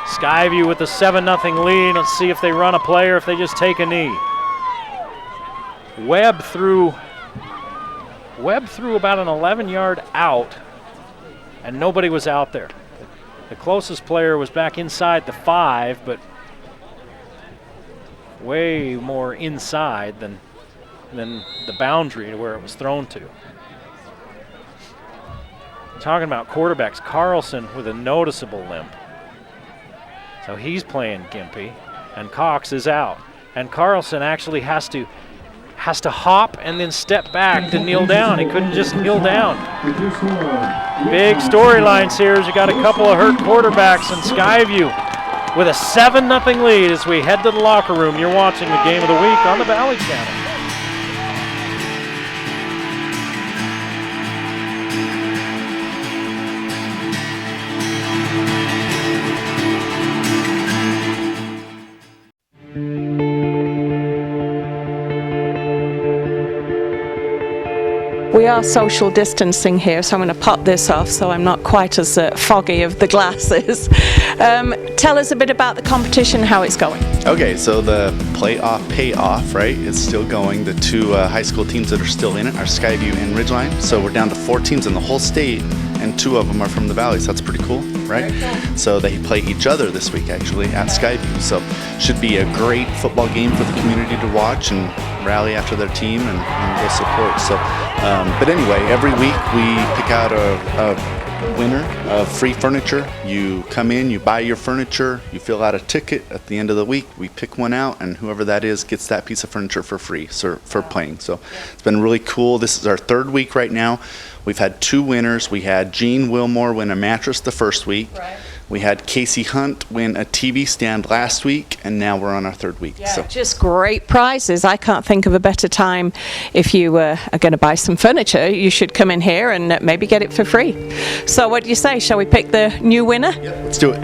Skyview with a 7-0 lead. Let's see if they run a play or if they just take a knee. Webb threw about an 11-yard out, and nobody was out there. The closest player was back inside the 5, but way more inside than the boundary to where it was thrown to. Talking about quarterbacks, Carlson with a noticeable limp. So he's playing gimpy, and Cox is out. And Carlson actually has to hop and then step back to kneel down. He couldn't just kneel down. Big storylines here as you got a couple of hurt quarterbacks, and Skyview with a 7-0 lead as we head to the locker room. You're watching the Game of the Week on the Valley Channel. We are social distancing here, so I'm going to pop this off so I'm not quite as foggy of the glasses. Tell us a bit about the competition, how it's going. Okay, so the payoff, right, is still going. The 2 high school teams that are still in it are Skyview and Ridgeline. So we're down to 4 teams in the whole state, and 2 of them are from the Valley, so that's pretty cool, right? So they play each other this week, actually, at Skyview. So should be a great football game for the community to watch and rally after their team and go support. So, but anyway, every week we pick out a winner of free furniture. You come in, you buy your furniture, you fill out a ticket. At the end of the week, we pick one out, and whoever that is gets that piece of furniture for free for playing. So it's been really cool. This is our 3rd week right now. We've had 2 winners. We had Jean Wilmore win a mattress the first week. Right. We had Casey Hunt win a TV stand last week, and now we're on our 3rd week. Yeah, so just great prizes. I can't think of a better time. If you are going to buy some furniture, you should come in here and maybe get it for free. So what do you say? Shall we pick the new winner? Yeah, let's do it.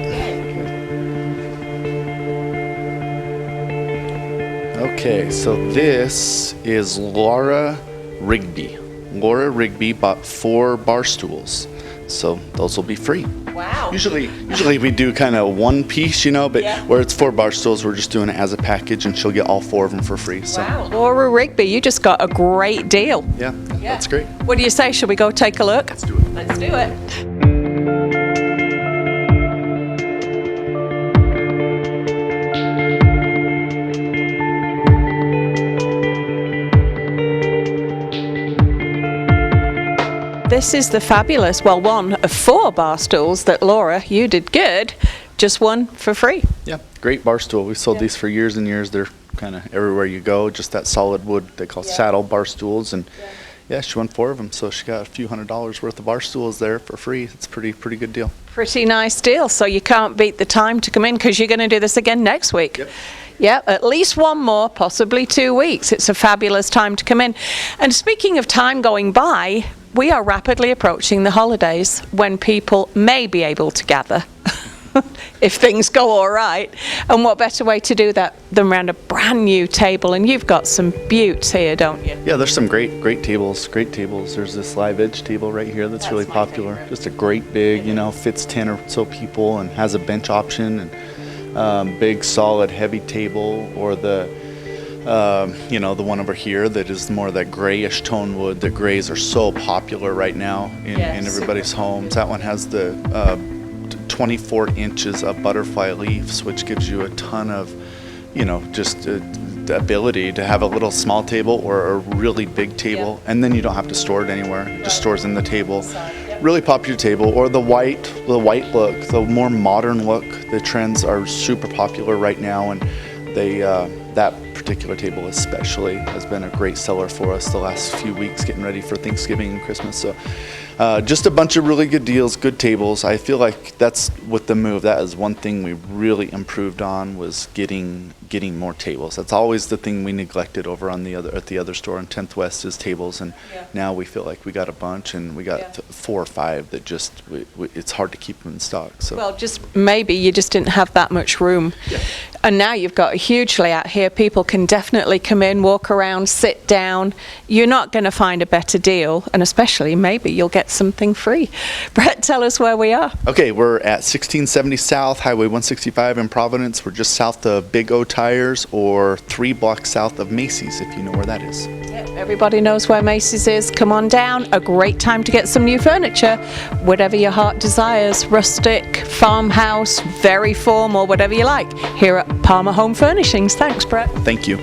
Okay, so this is Laura Rigby. Laura Rigby bought 4 bar stools, so those will be free. Wow. Usually we do kind of one piece, but where it's 4 bar stools, we're just doing it as a package, and she'll get all 4 of them for free. So. Wow. Laura Rigby, you just got a great deal. Yeah, that's great. What do you say? Shall we go take a look? Let's do it. Let's do it. this is the fabulous, well, one of 4 bar stools that Laura, you did good, just one for free. Yeah, great bar stool. We sold these for years and years. They're kind of everywhere you go, just that solid wood they call saddle bar stools. And yeah, she won 4 of them, so she got a few $100s worth of bar stools there for free. It's pretty good deal. Pretty nice deal. So you can't beat the time to come in, because you're going to do this again next week. Yep. Yeah, at least one more, possibly 2 weeks. It's a fabulous time to come in. And speaking of time going by, we are rapidly approaching the holidays when people may be able to gather. If things go all right. And what better way to do that than around a brand new table? And you've got some beauts here, don't you? Yeah, there's some great tables. There's this live edge table right here that's really popular. Favorite. Just a great big, fits 10 or so people and has a bench option, and big solid heavy table, or the the one over here that is more that grayish tone wood. The grays are so popular right now in everybody's homes. That one has the 24 inches of butterfly leaves, which gives you a ton of, just the ability to have a little small table or a really big table, and then you don't have to store it anywhere. It just stores in the table. Really popular table. Or the white look, the more modern look. The trends are super popular right now, and they that particular table especially has been a great seller for us the last few weeks, getting ready for Thanksgiving and Christmas. So just a bunch of really good deals, good tables. I feel like that's with the move. That is one thing we really improved on, was getting more tables. That's always the thing we neglected over on at the other store on 10th West, is tables. And now we feel like we got a bunch, and we got 4 or 5 that just it's hard to keep them in stock. So well, just maybe you just didn't have that much room. And now you've got a huge layout here. People can definitely come in, walk around, sit down. You're not going to find a better deal, and especially maybe you'll get something free. Brett, tell us where we are. Okay, we're at 1670 South, Highway 165 in Providence. We're just south of Big O Tires, or 3 blocks south of Macy's, if you know where that is. Yep, everybody knows where Macy's is. Come on down. A great time to get some new furniture, whatever your heart desires. Rustic, farmhouse, very formal, whatever you like, here at Palmer Home Furnishings. Thanks, Brett. Thank you.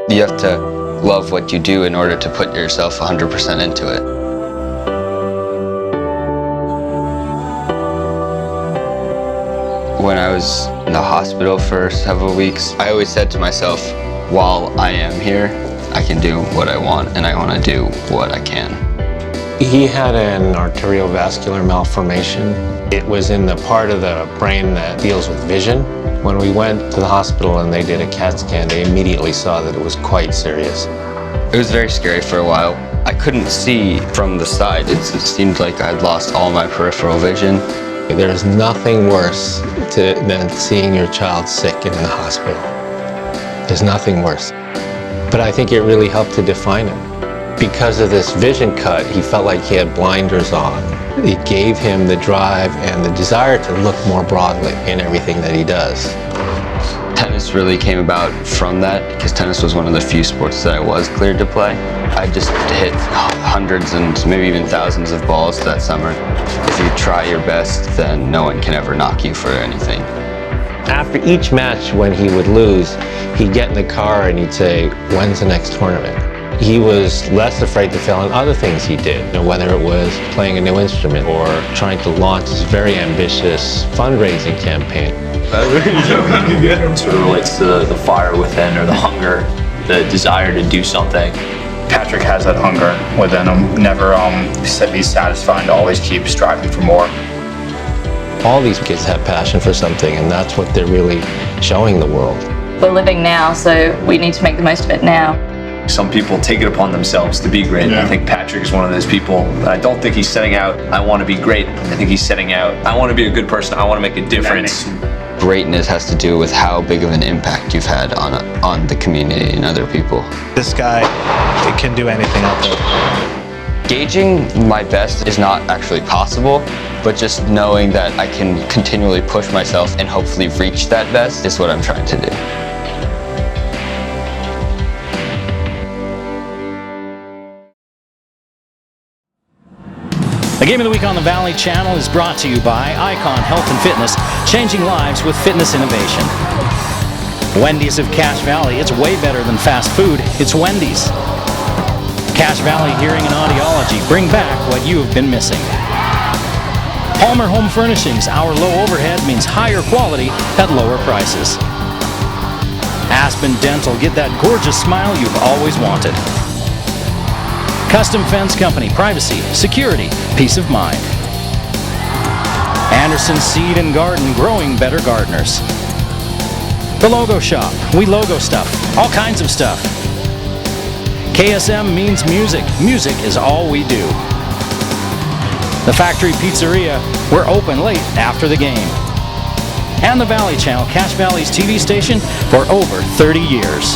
You have to love what you do in order to put yourself 100% into it. When I was in the hospital for several weeks, I always said to myself, while I am here, I can do what I want, and I want to do what I can. He had an arteriovascular malformation. It was in the part of the brain that deals with vision. When we went to the hospital and they did a CAT scan, they immediately saw that it was quite serious. It was very scary for a while. I couldn't see from the side. It seemed like I'd lost all my peripheral vision. There's nothing worse than seeing your child sick in the hospital. There's nothing worse. But I think it really helped to define him. Because of this vision cut, he felt like he had blinders on. It gave him the drive and the desire to look more broadly in everything that he does. Tennis really came about from that, because tennis was one of the few sports that I was cleared to play. I just hit hundreds and maybe even thousands of balls that summer. If you try your best, then no one can ever knock you for anything. After each match, when he would lose, he'd get in the car and he'd say, "When's the next tournament?" He was less afraid to fail in other things he did, whether it was playing a new instrument or trying to launch this very ambitious fundraising campaign. It sort of relates to the fire within, or the hunger, the desire to do something. Patrick has that hunger within him, never be satisfied, to always keep striving for more. All these kids have passion for something, and that's what they're really showing the world. We're living now, so we need to make the most of it now. Some people take it upon themselves to be great. I think Patrick is one of those people. I don't think he's setting out, I want to be great. I think he's setting out, I want to be a good person. I want to make a difference. Greatness has to do with how big of an impact you've had on the community and other people. This guy, it can do anything out there. Gauging my best is not actually possible, but just knowing that I can continually push myself and hopefully reach that best is what I'm trying to do. The Game of the Week on the Valley Channel is brought to you by Icon Health and Fitness, changing lives with fitness innovation. Wendy's of Cache Valley, it's way better than fast food, it's Wendy's. Cache Valley Hearing and Audiology, bring back what you have been missing. Palmer Home Furnishings, our low overhead means higher quality at lower prices. Aspen Dental, get that gorgeous smile you've always wanted. Custom Fence Company, privacy, security, peace of mind. Anderson Seed and Garden, growing better gardeners. The Logo Shop, we logo stuff, all kinds of stuff. KSM means music, music is all we do. The Factory Pizzeria, we're open late after the game. And the Valley Channel, Cache Valley's TV station for over 30 years.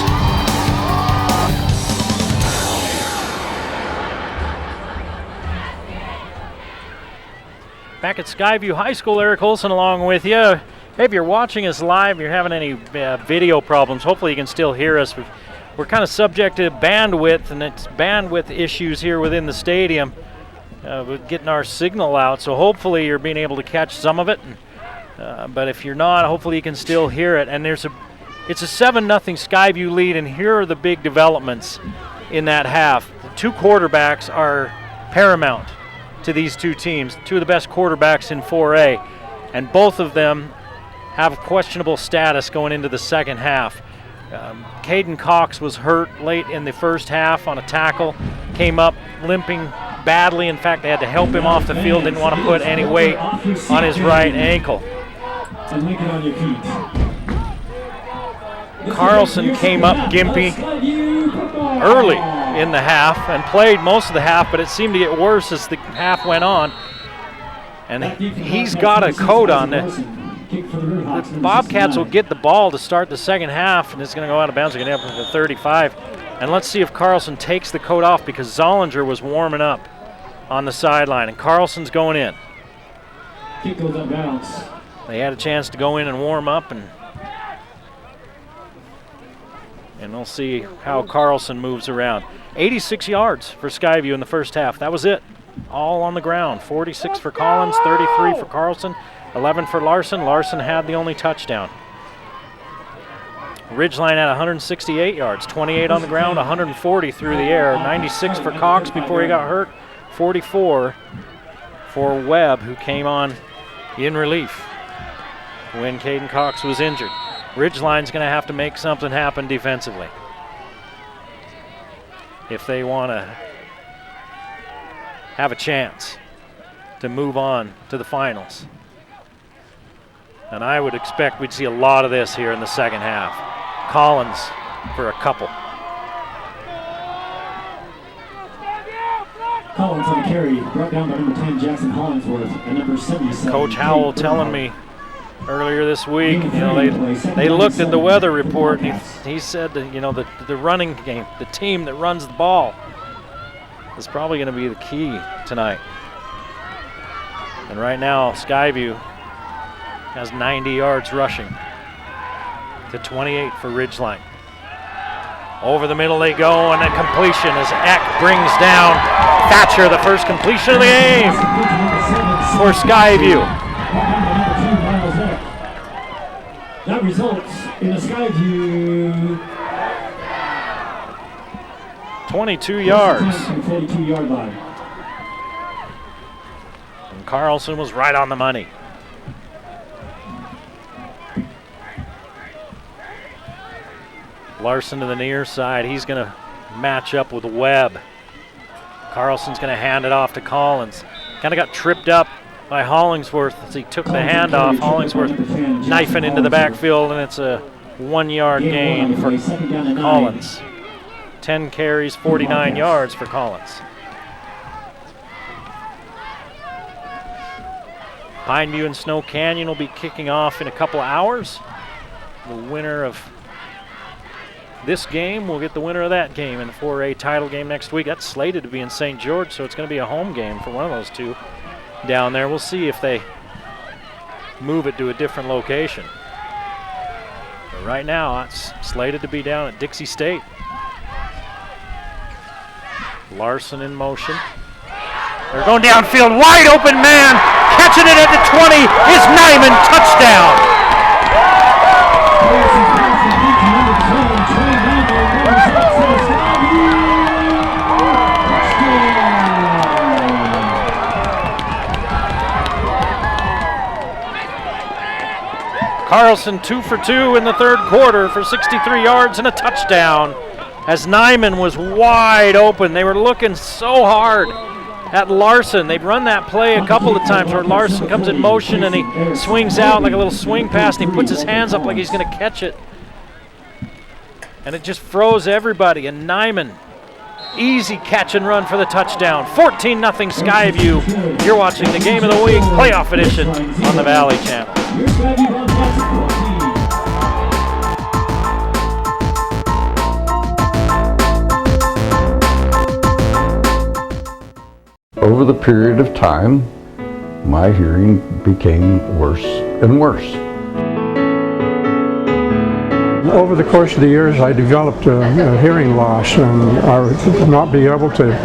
Back at Skyview High School, Eric Olson along with you. Hey, if you're watching us live, you're having any video problems, hopefully you can still hear us. We're kind of subject to bandwidth, and it's bandwidth issues here within the stadium with getting our signal out, so hopefully you're being able to catch some of it. But if you're not, hopefully you can still hear it. And it's a 7-0 Skyview lead, and here are the big developments in that half. The two quarterbacks are paramount to these two teams, two of the best quarterbacks in 4A, and both of them have questionable status going into the second half. Caden Cox was hurt late in the first half on a tackle, came up limping badly. In fact, they had to help him off the field, didn't want to put any weight on his right ankle. Carlson came up gimpy early in the half and played most of the half, but it seemed to get worse as the half went on. And he's got a coat on. The Bobcats will get the ball to start the second half, and it's going to go out of bounds. They're going to end up at 35. And let's see if Carlson takes the coat off, because Zollinger was warming up on the sideline, and Carlson's going in. Kick goes out of bounds. They had a chance to go in and warm up, and we'll see how Carlson moves around. 86 yards for Skyview in the first half. That was it. All on the ground. 46 for Collins, 33 for Carlson, 11 for Larson. Larson had the only touchdown. Ridgeline had 168 yards, 28 on the ground, 140 through the air. 96 for Cox before he got hurt, 44 for Webb, who came on in relief when Caden Cox was injured. Ridgeline's going to have to make something happen defensively if they want to have a chance to move on to the finals. And I would expect we'd see a lot of this here in the second half. Collins for a couple. Collins on the carry, brought down by number 10, Jackson Hollingsworth, and number 77. Coach Howell telling me earlier this week, they looked at the weather report, and he said that, the running game, the team that runs the ball, is probably going to be the key tonight. And right now, Skyview has 90 yards rushing to 28 for Ridgeline. Over the middle they go, and a completion as Eck brings down Thatcher, the first completion of the game for Skyview. That results in a Skyview 22 yards. 42-yard line. And Carlson was right on the money. Larson to the near side. He's going to match up with Webb. Carlson's going to hand it off to Collins. Kind of got tripped up by Hollingsworth as he took the handoff. Hollingsworth knifing into the backfield, and it's a 1-yard gain for Collins. 10 carries, 49 yards for Collins. Pineview and Snow Canyon will be kicking off in a couple of hours. The winner of this game will get the winner of that game in the 4A title game next week. That's slated to be in St. George, so it's going to be a home game for one of those two. down there. We'll see if they move it to a different location. But right now, it's slated to be down at Dixie State. Larson in motion. They're going downfield, wide open man, catching it at the 20 is Nyman, touchdown. Carlson 2 for 2 in the third quarter for 63 yards and a touchdown. As Nyman was wide open, they were looking so hard at Larson. They've run that play a couple of times where Larson comes in motion and he swings out like a little swing pass and he puts his hands up like he's going to catch it. And it just froze everybody. And Nyman, easy catch and run for the touchdown. 14-0 Skyview. You're watching the Game of the Week playoff edition on the Valley Channel. Over the period of time, my hearing became worse and worse. Over the course of the years, I developed a hearing loss, and I would not be able to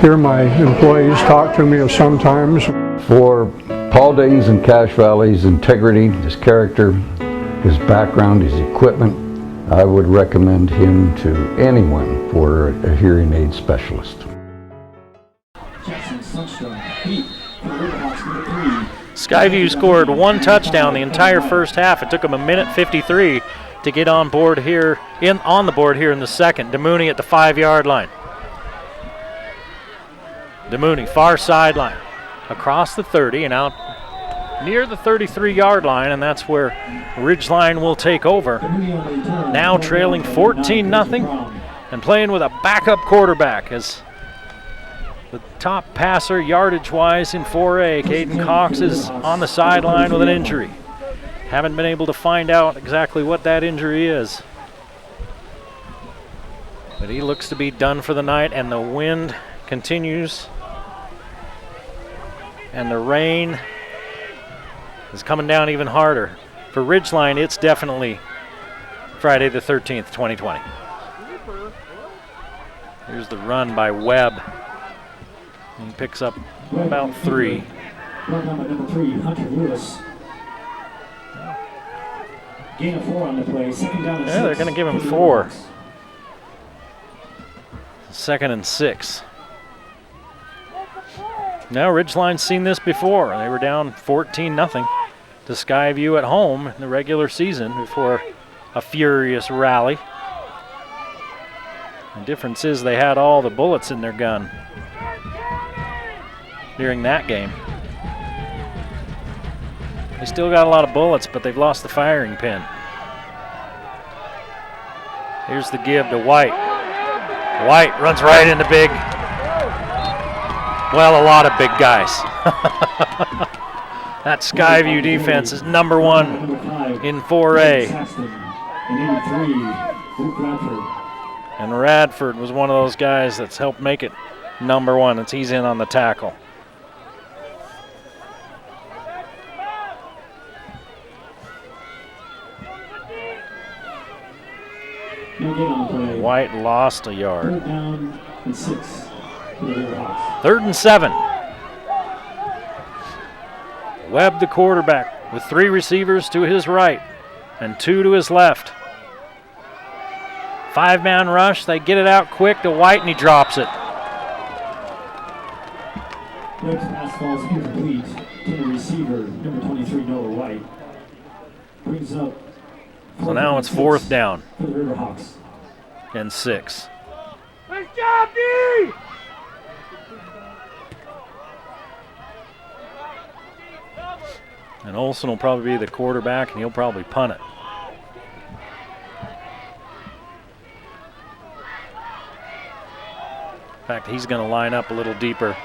hear my employees talk to me sometimes. For Paul Dayton's and Cache Valley's integrity, his character, his background, his equipment, I would recommend him to anyone for a hearing aid specialist. Skyview scored one touchdown the entire first half. It took them 1:53 to get on board here on the board here in the second. DeMooney at the 5-yard line. DeMooney, far sideline, across the 30 and out near the 33-yard line, and that's where Ridgeline will take over. Now trailing 14-0 and playing with a backup quarterback as the top passer yardage-wise in 4A. Caden Cox is on the sideline with an injury. Haven't been able to find out exactly what that injury is. But he looks to be done for the night, and the wind continues. And the rain is coming down even harder. For Ridgeline, it's definitely Friday the 13th, 2020. Here's the run by Webb. He picks up about 3. Number 3, Hunter Lewis. Gain of 4 on the play. Second down and 6. Yeah, they're going to give him 4. 2nd and 6. Now Ridgeline's seen this before. They were down 14-0 to Skyview at home in the regular season before a furious rally. The difference is they had all the bullets in their gun during that game. They still got a lot of bullets, but they've lost the firing pin. Here's the give to White. White runs right into big, well, a lot of big guys. That Skyview defense is number 1 in 4A. And Radford was one of those guys that's helped make it number 1. He's in on the tackle. White lost a yard. 3rd down and 6 for the Riverhawks. 3rd and 7. Webb, the quarterback, with 3 receivers to his right and 2 to his left. 5-man rush. They get it out quick to White, and he drops it. Webb's pass falls incomplete to the receiver, number 23, Noah White. Brings up. So now it's 4th down for the Riverhawks. And 6. Nice job, D! And Olson will probably be the quarterback, and he'll probably punt it. In fact, he's going to line up a little deeper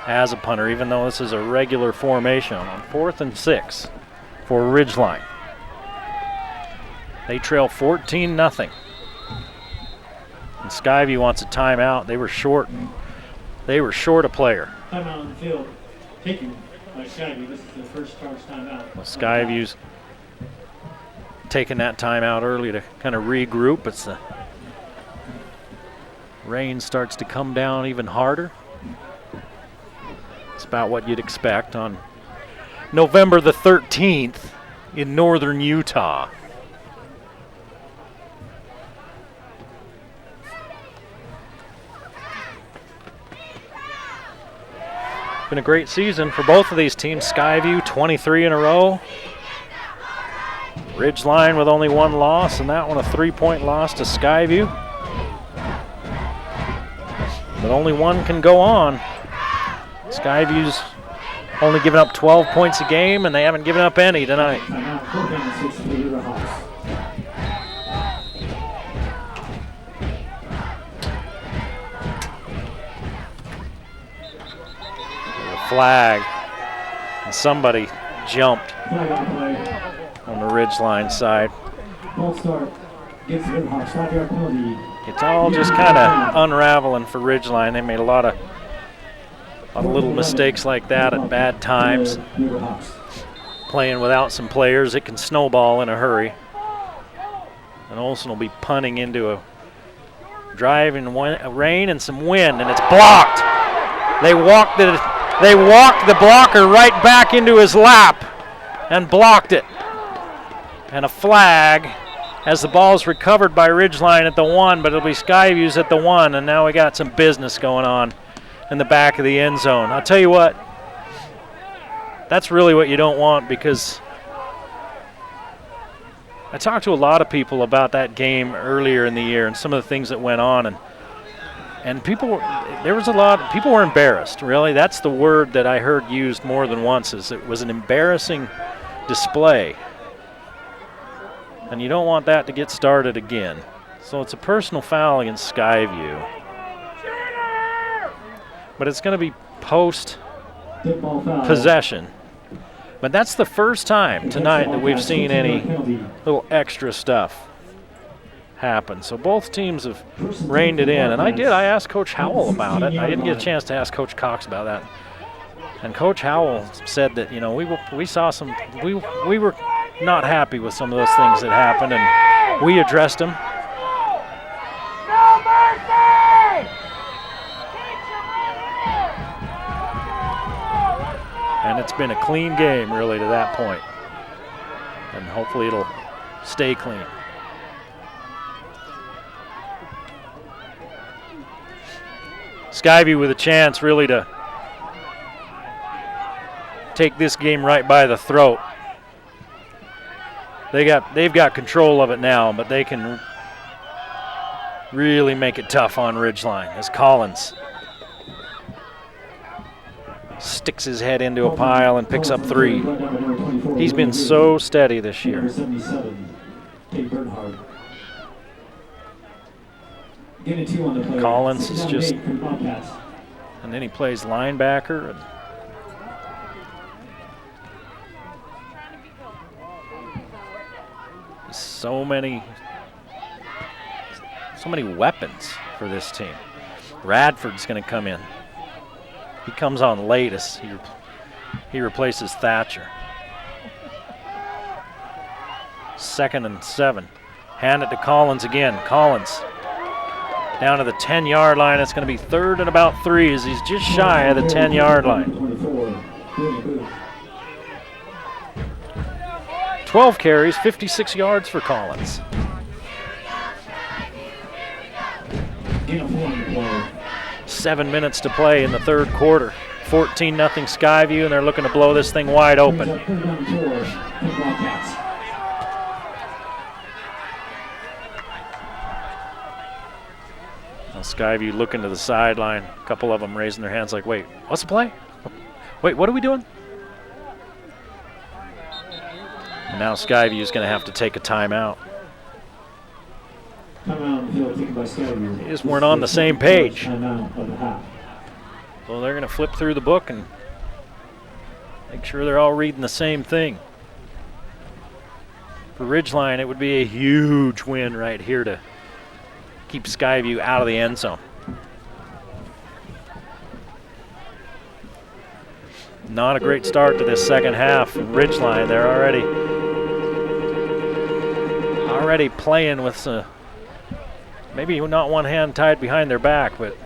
as a punter, even though this is a regular formation on 4th and 6 for Ridgeline. They trail 14-0. And Skyview wants a timeout. They were short a player. Timeout on the field. Taken by Skyview. This is the first charge timeout. Well, Skyview's taking that time out early to kind of regroup. It's the rain starts to come down even harder. It's about what you'd expect on November the 13th in northern Utah. Been a great season for both of these teams. Skyview 23 in a row. Ridgeline with only one loss, and that one a 3-point loss to Skyview. But only one can go on. Skyview's only given up 12 points a game, and they haven't given up any tonight. Flag, and somebody jumped on the Ridgeline side. It's all just kind of unraveling for Ridgeline. They made a lot of little mistakes like that at bad times. Playing without some players, it can snowball in a hurry. And Olsen will be punting into a driving rain and some wind, and it's blocked. They walked the blocker right back into his lap and blocked it. And a flag as the ball's recovered by Ridgeline at the 1, but it'll be Skyview's at the 1, and now we got some business going on in the back of the end zone. I'll tell you what, that's really what you don't want, because I talked to a lot of people about that game earlier in the year and some of the things that went on, and people were embarrassed, really. That's the word that I heard used more than once, is it was an embarrassing display. And you don't want that to get started again. So it's a personal foul against Skyview. But it's going to be post-possession. But that's the first time tonight that we've seen any little extra stuff happen. So both teams have reined it in. And I asked Coach Howell about it. I didn't get a chance to ask Coach Cox about that. And Coach Howell said that, we saw some, we were not happy with some of those things that happened, and we addressed them. And it's been a clean game, really, to that point. And hopefully it'll stay clean. Skyview with a chance, really, to take this game right by the throat. They've got control of it now, but they can really make it tough on Ridgeline as Collins sticks his head into a pile and picks up 3. He's been so steady this year. Collins is just, and then he plays linebacker. And so many weapons for this team. Radford's going to come in. He comes on late as he replaces Thatcher. 2nd and 7. Hand it to Collins again. Collins down to the 10-yard line. It's going to be 3rd and about 3 as he's just shy of the 10-yard line. 12 carries, 56 yards for Collins. Seven minutes to play in the third quarter. 14-0 Skyview, and they're looking to blow this thing wide open. Now Skyview looking to the sideline. A couple of them raising their hands like, wait, what's the play? Wait, what are we doing? And now Skyview is going to have to take a timeout. They just weren't on the same page. So they're going to flip through the book and make sure they're all reading the same thing. For Ridgeline, it would be a huge win right here to keep Skyview out of the end zone. Not a great start to this second half. Ridgeline, they're already playing with maybe not one hand tied behind their back, but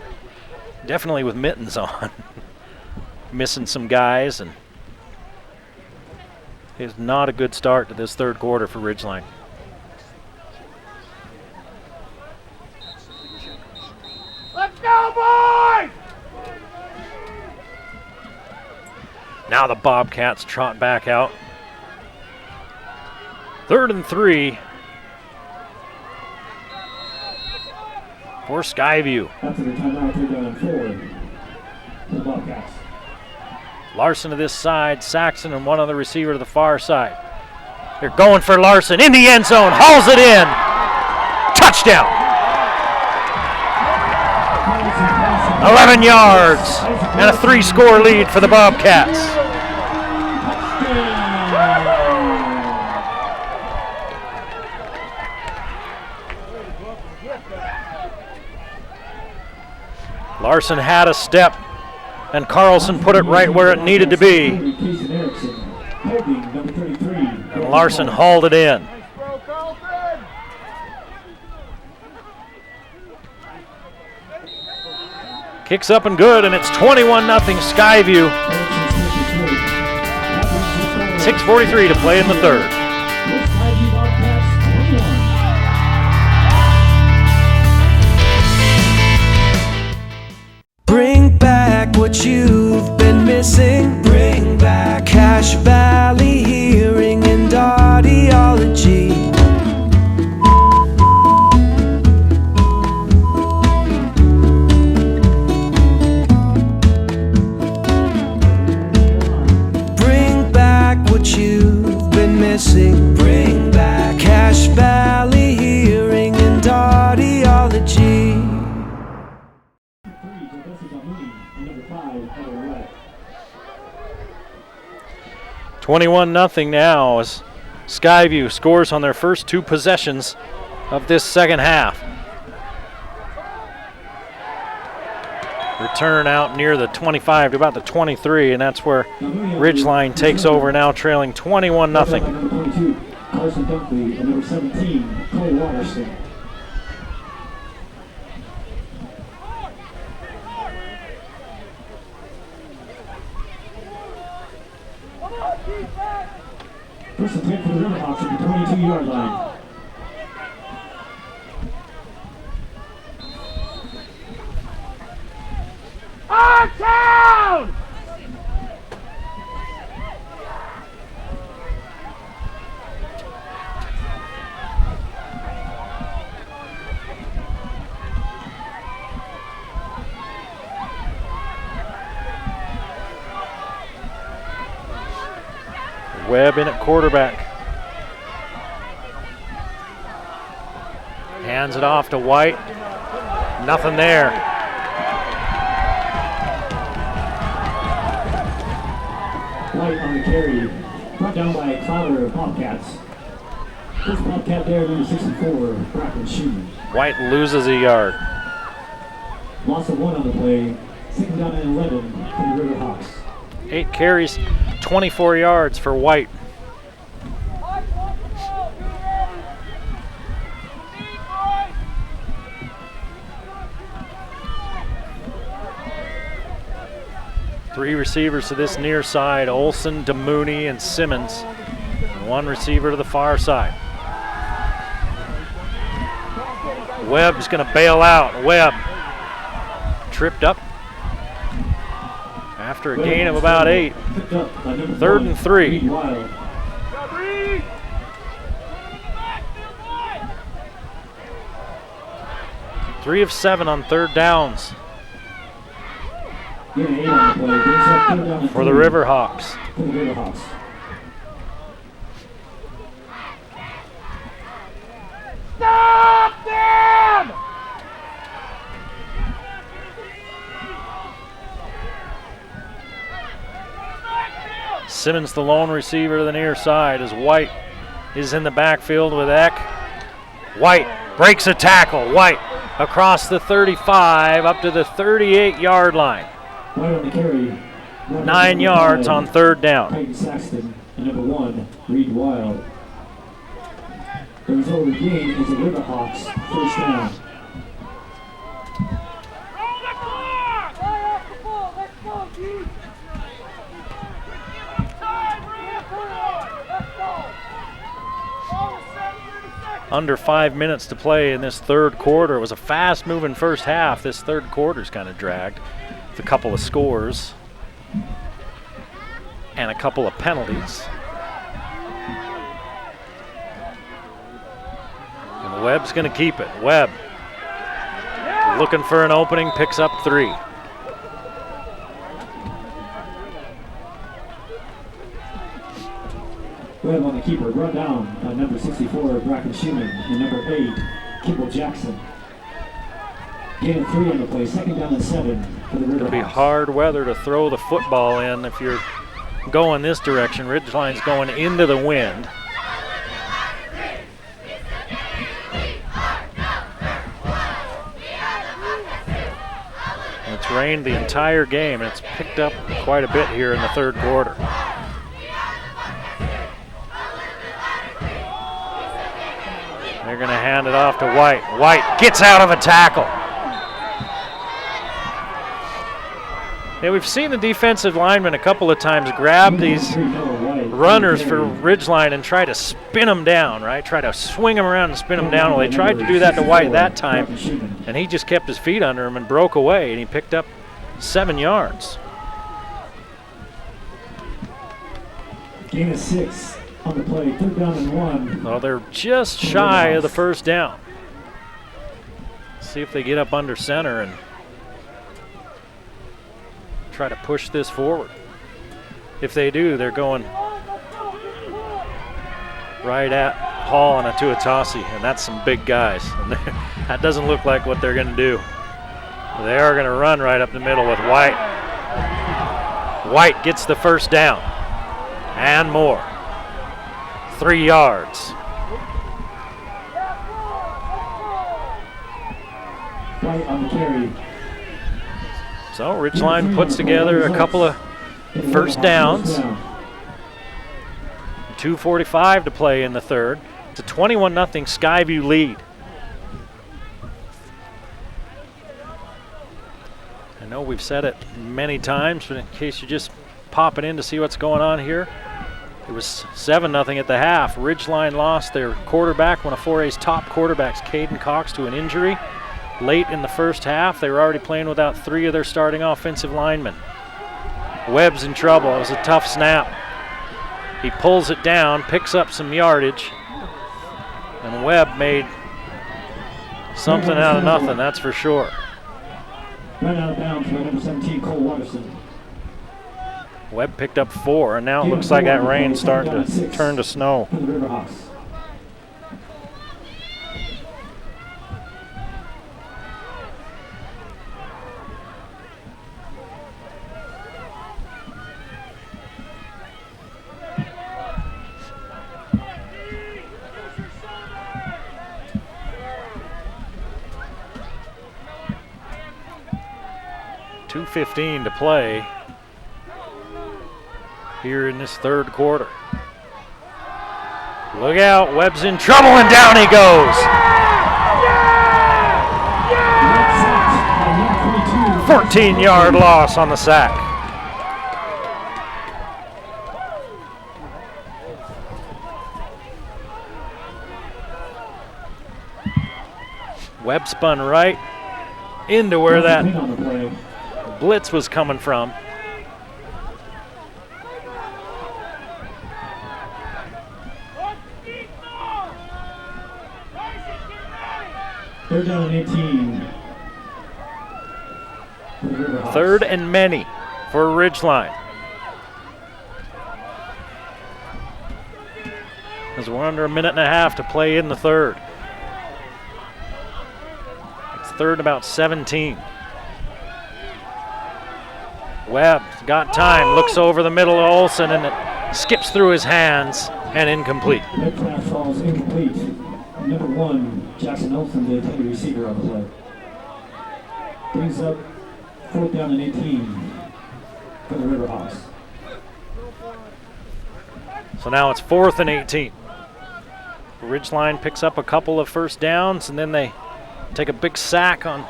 definitely with mittens on. Missing some guys, and it's not a good start to this third quarter for Ridgeline. Let's go, boys! Now the Bobcats trot back out. 3rd and 3 for Skyview. After the timeout, they're down 4 for the Bobcats. Larson to this side, Saxon and one other receiver to the far side. They're going for Larson in the end zone, hauls it in. Touchdown. 11 yards and a 3-score lead for the Bobcats. Larson had a step, and Carlson put it right where it needed to be. And Larson hauled it in. Kicks up and good, and it's 21-0 Skyview. 6:43 to play in the third. Bring back what you've been missing. Bring back Cache Valley Hearing and Audiology. Bring back what you've been missing. Bring back Cache Valley Hearing and Audiology. 21-0 now as Skyview scores on their first 2 possessions of this second half. Return out near the 25 to about the 23, and that's where Ridgeline takes over now, trailing 21-0. Number 22, Carson Dunkley, and number 17, Cole Watterson. First and 10 for the Riverhawks at the 22-yard line. On town! Webb in at quarterback. Hands it off to White. Nothing there. White on the carry. Brought down by a clouder of Bobcats. First Bobcat there, number 64, Bracken Schumann. White loses a yard. Loss of 1 on the play. 2nd down and 11 for the Riverhawks. 8 carries, 24 yards for White. Three receivers to this near side, Olson, DeMooney, and Simmons. And 1 receiver to the far side. Webb's gonna bail out. Webb tripped up after a gain of about 8. 3rd and 3. 3 of 7 on 3rd downs for the Riverhawks. Stop them! Simmons, the lone receiver to the near side, as White is in the backfield with Eck. White breaks a tackle. White across the 35 up to the 38-yard line. White on the carry. 9 yards on third down. Peyton Saxton and number 1, Reed Wild. The result of the game is the Riverhawks first down. Under 5 minutes to play in this third quarter. It was a fast-moving first half. This third quarter's kind of dragged with a couple of scores and a couple of penalties. And Webb's going to keep it. Webb looking for an opening, picks up 3. Webb on the keeper, run down by number 64, Bracken Schumann, and number 8, Kimball Jackson. Gain of 3 on the play, second down and 7 for the Riverhawks. It'll be hard weather to throw the football in if you're going this direction. Ridgeline's going into the wind. It's rained the entire game, and it's picked up quite a bit here in the third quarter. They're going to hand it off to White. White gets out of a tackle. Yeah, we've seen the defensive lineman a couple of times grab these runners for Ridgeline and try to spin them down, right? Try to swing them around and spin them down. Well, they tried to do that to White that time, and he just kept his feet under him and broke away, and he picked up 7 yards. Gain of 6 on the play, third down and 1. Well, they're just shy of the first down. See if they get up under center and try to push this forward. If they do, they're going right at Hall and Atuatasi, and that's some big guys. That doesn't look like what they're going to do. They are going to run right up the middle with White. White gets the first down and more. 3 yards. White on the carry. So Ridgeline puts together a couple of first downs. 2:45 to play in the third. It's a 21-0 Skyview lead. I know we've said it many times, but in case you're just popping in to see what's going on here, it was 7-0 at the half. Ridgeline lost their quarterback, one of 4A's top quarterbacks, Caden Cox, to an injury. Late in the first half, they were already playing without 3 of their starting offensive linemen. Webb's in trouble. It was a tough snap. He pulls it down, picks up some yardage, and Webb made something out of nothing, that's for sure. Run out of bounds by number 17, Cole Watterson. Webb picked up 4, and now it looks like that rain's starting to turn to snow. For the Riverhawks. .2:15 to play here in this third quarter. Look out, Webb's in trouble, and down he goes. 14-yard loss on the sack. Webb spun right into where that blitz was coming from. Third down and 18. Third and many for Ridgeline. As we're under a minute and a half to play in the third. It's third about 17. Webb's got time, looks over the middle of Olsen, and it skips through his hands and incomplete. That pass falls incomplete. Number 1, Jackson Olsen, the intended receiver on the play. Brings up fourth down and 18. for the Riverhawks. So now it's 4th and 18. Ridgeline picks up a couple of first downs, and then they take a big sack on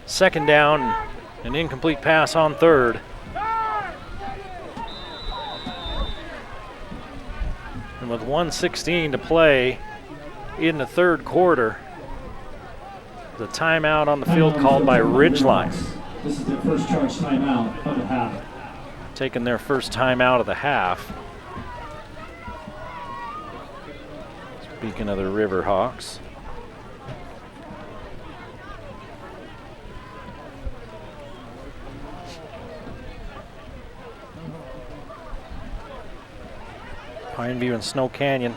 2nd down, an incomplete pass on 3rd. And with 1:16 to play in the 3rd quarter, the timeout on the field called by Ridgeline. This is their first charge timeout of the half. Taking their first timeout of the half. Speaking of the Riverhawks. Pineview and Snow Canyon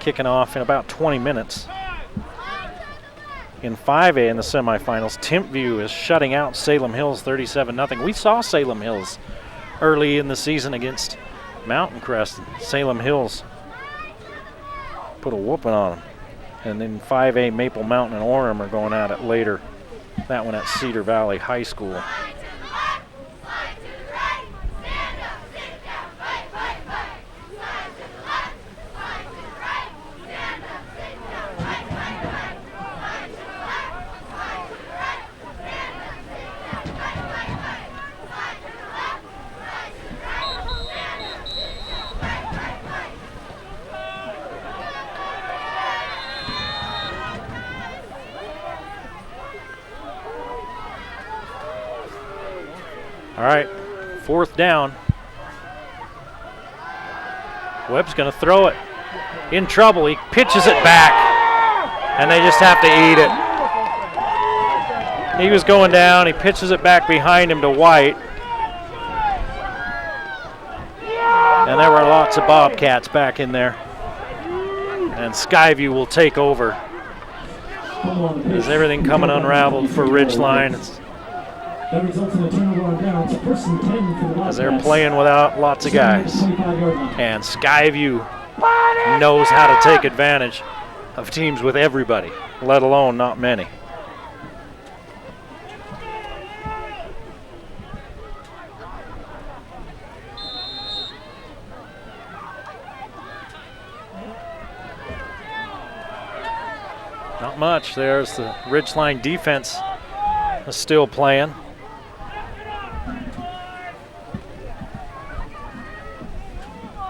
kicking off in about 20 minutes. In 5A in the semifinals, Timpview is shutting out Salem Hills 37-0. We saw Salem Hills early in the season against Mountain Crest. Salem Hills put a whooping on them. And then 5A, Maple Mountain and Orem are going at it later. That one at Cedar Valley High School. All right, 4th down. Webb's going to throw it. In trouble, he pitches it back, and they just have to eat it. He was going down, he pitches it back behind him to White. And there were lots of Bobcats back in there. And Skyview will take over. Is everything coming unraveled for Ridgeline? That results in a turnover on downs. 1st and 10 for the Bobcats. As they're playing without lots of guys. And Skyview knows how to take advantage of teams with everybody, let alone not many. Not much. There's the Ridgeline defense still playing.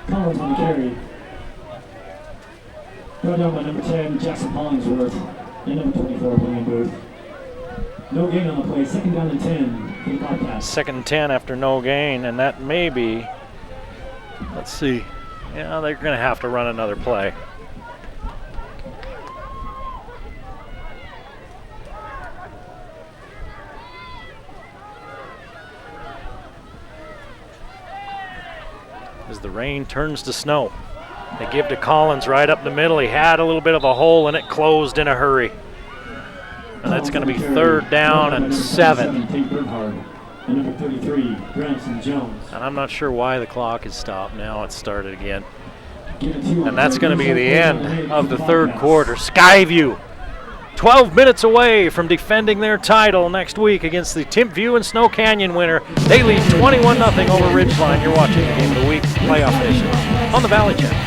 Collins on the carry. Brought down by number 10, Jackson Hollingsworth, and number 24, William Booth. No gain on the play, 2nd down and 10 for the Bobcats. 2nd and 10 after no gain, and that may be, let's see, yeah, they're going to have to run another play. As the rain turns to snow. They give to Collins right up the middle. He had a little bit of a hole and it closed in a hurry. And that's going to be 3rd down and 7. And number 33, Branson Jones. And I'm not sure why the clock is stopped. Now it's started again. And that's going to be the end of the 3rd quarter. Skyview, 12 minutes away from defending their title next week against the Timpview and Snow Canyon winner. They lead 21-0 over Ridgeline. You're watching the Game of the Week playoff edition on the Valley Channel.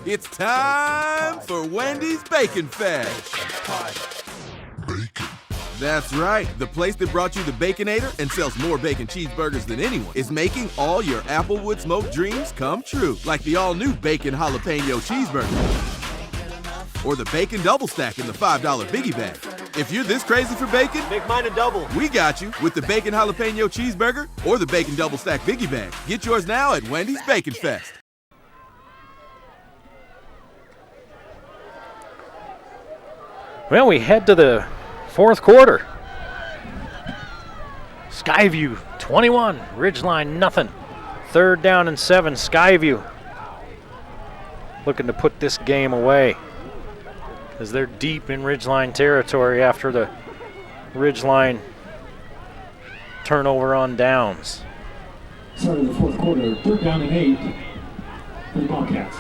It's time for Wendy's Bacon Fest. That's right. The place that brought you the Baconator and sells more bacon cheeseburgers than anyone is making all your Applewood smoked dreams come true. Like the all-new Bacon Jalapeno Cheeseburger. Or the Bacon Double Stack in the $5 Biggie Bag. If you're this crazy for bacon, make mine a double. We got you with the Bacon Jalapeno Cheeseburger or the Bacon Double Stack Biggie Bag. Get yours now at Wendy's Bacon Fest. Well, we head to the 4th quarter. Skyview 21, Ridgeline nothing. 3rd down and 7, Skyview looking to put this game away as they're deep in Ridgeline territory after the Ridgeline turnover on downs. Start of the 4th quarter, 3rd down and 8 for the Bobcats.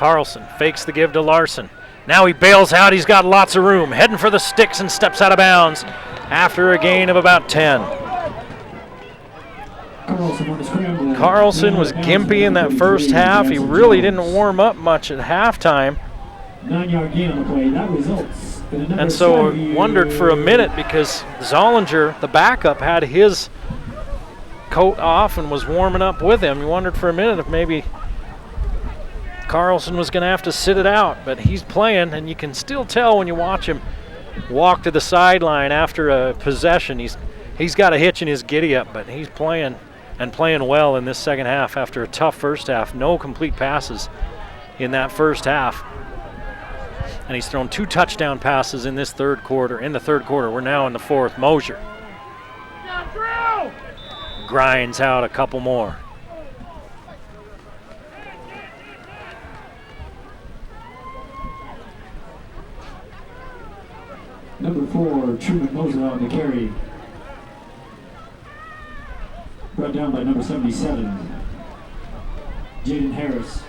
Carlson fakes the give to Larson. Now he bails out. He's got lots of room. Heading for the sticks and steps out of bounds after a gain of about 10. Carlson was gimpy in that first half. He really didn't warm up much at halftime. 9-yard gain on the play. That results in a number And so 70. wondered for a minute because Zollinger, the backup, had his coat off and was warming up with him. You wondered for a minute if maybe Carlson was going to have to sit it out, but he's playing, and you can still tell when you watch him walk to the sideline after a possession. He's got a hitch in his giddy-up, but he's playing and playing well in this second half after a tough first half. No complete passes in that first half. And he's thrown 2 touchdown passes in this third quarter. In the third quarter, we're now in the fourth. Mosier grinds out a couple more. Number 4, Truman Moser on the carry. Brought down by number 77, Jaden Harris.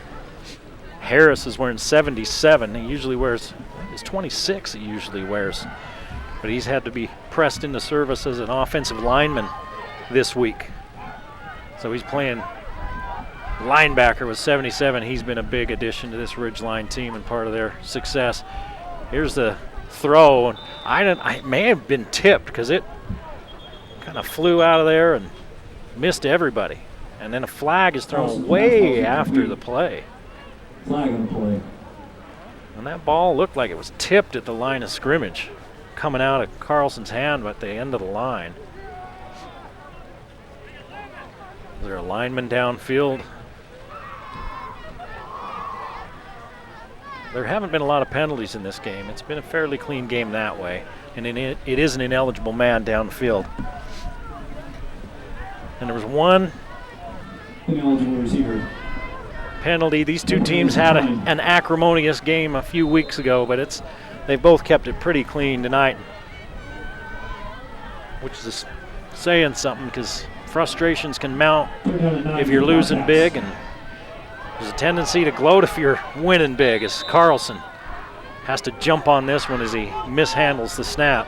Harris is wearing 77. He usually wears, it's 26 he usually wears. But he's had to be pressed into service as an offensive lineman this week. So he's playing linebacker with 77. He's been a big addition to this Ridgeline team and part of their success. Here's the throw. I may have been tipped because it kind of flew out of there and missed everybody. And then a flag is thrown way after the play. Flag on the play. And that ball looked like it was tipped at the line of scrimmage, coming out of Carlson's hand at the end of the line. Is there a lineman downfield? There haven't been a lot of penalties in this game. It's been a fairly clean game that way. And it is an ineligible man downfield. And there was one ineligible receiver penalty. These two teams had an acrimonious game a few weeks ago, but they've both kept it pretty clean tonight, which is saying something because frustrations can mount if you're losing big, and there's a tendency to gloat if you're winning big, as Carlson has to jump on this one as he mishandles the snap.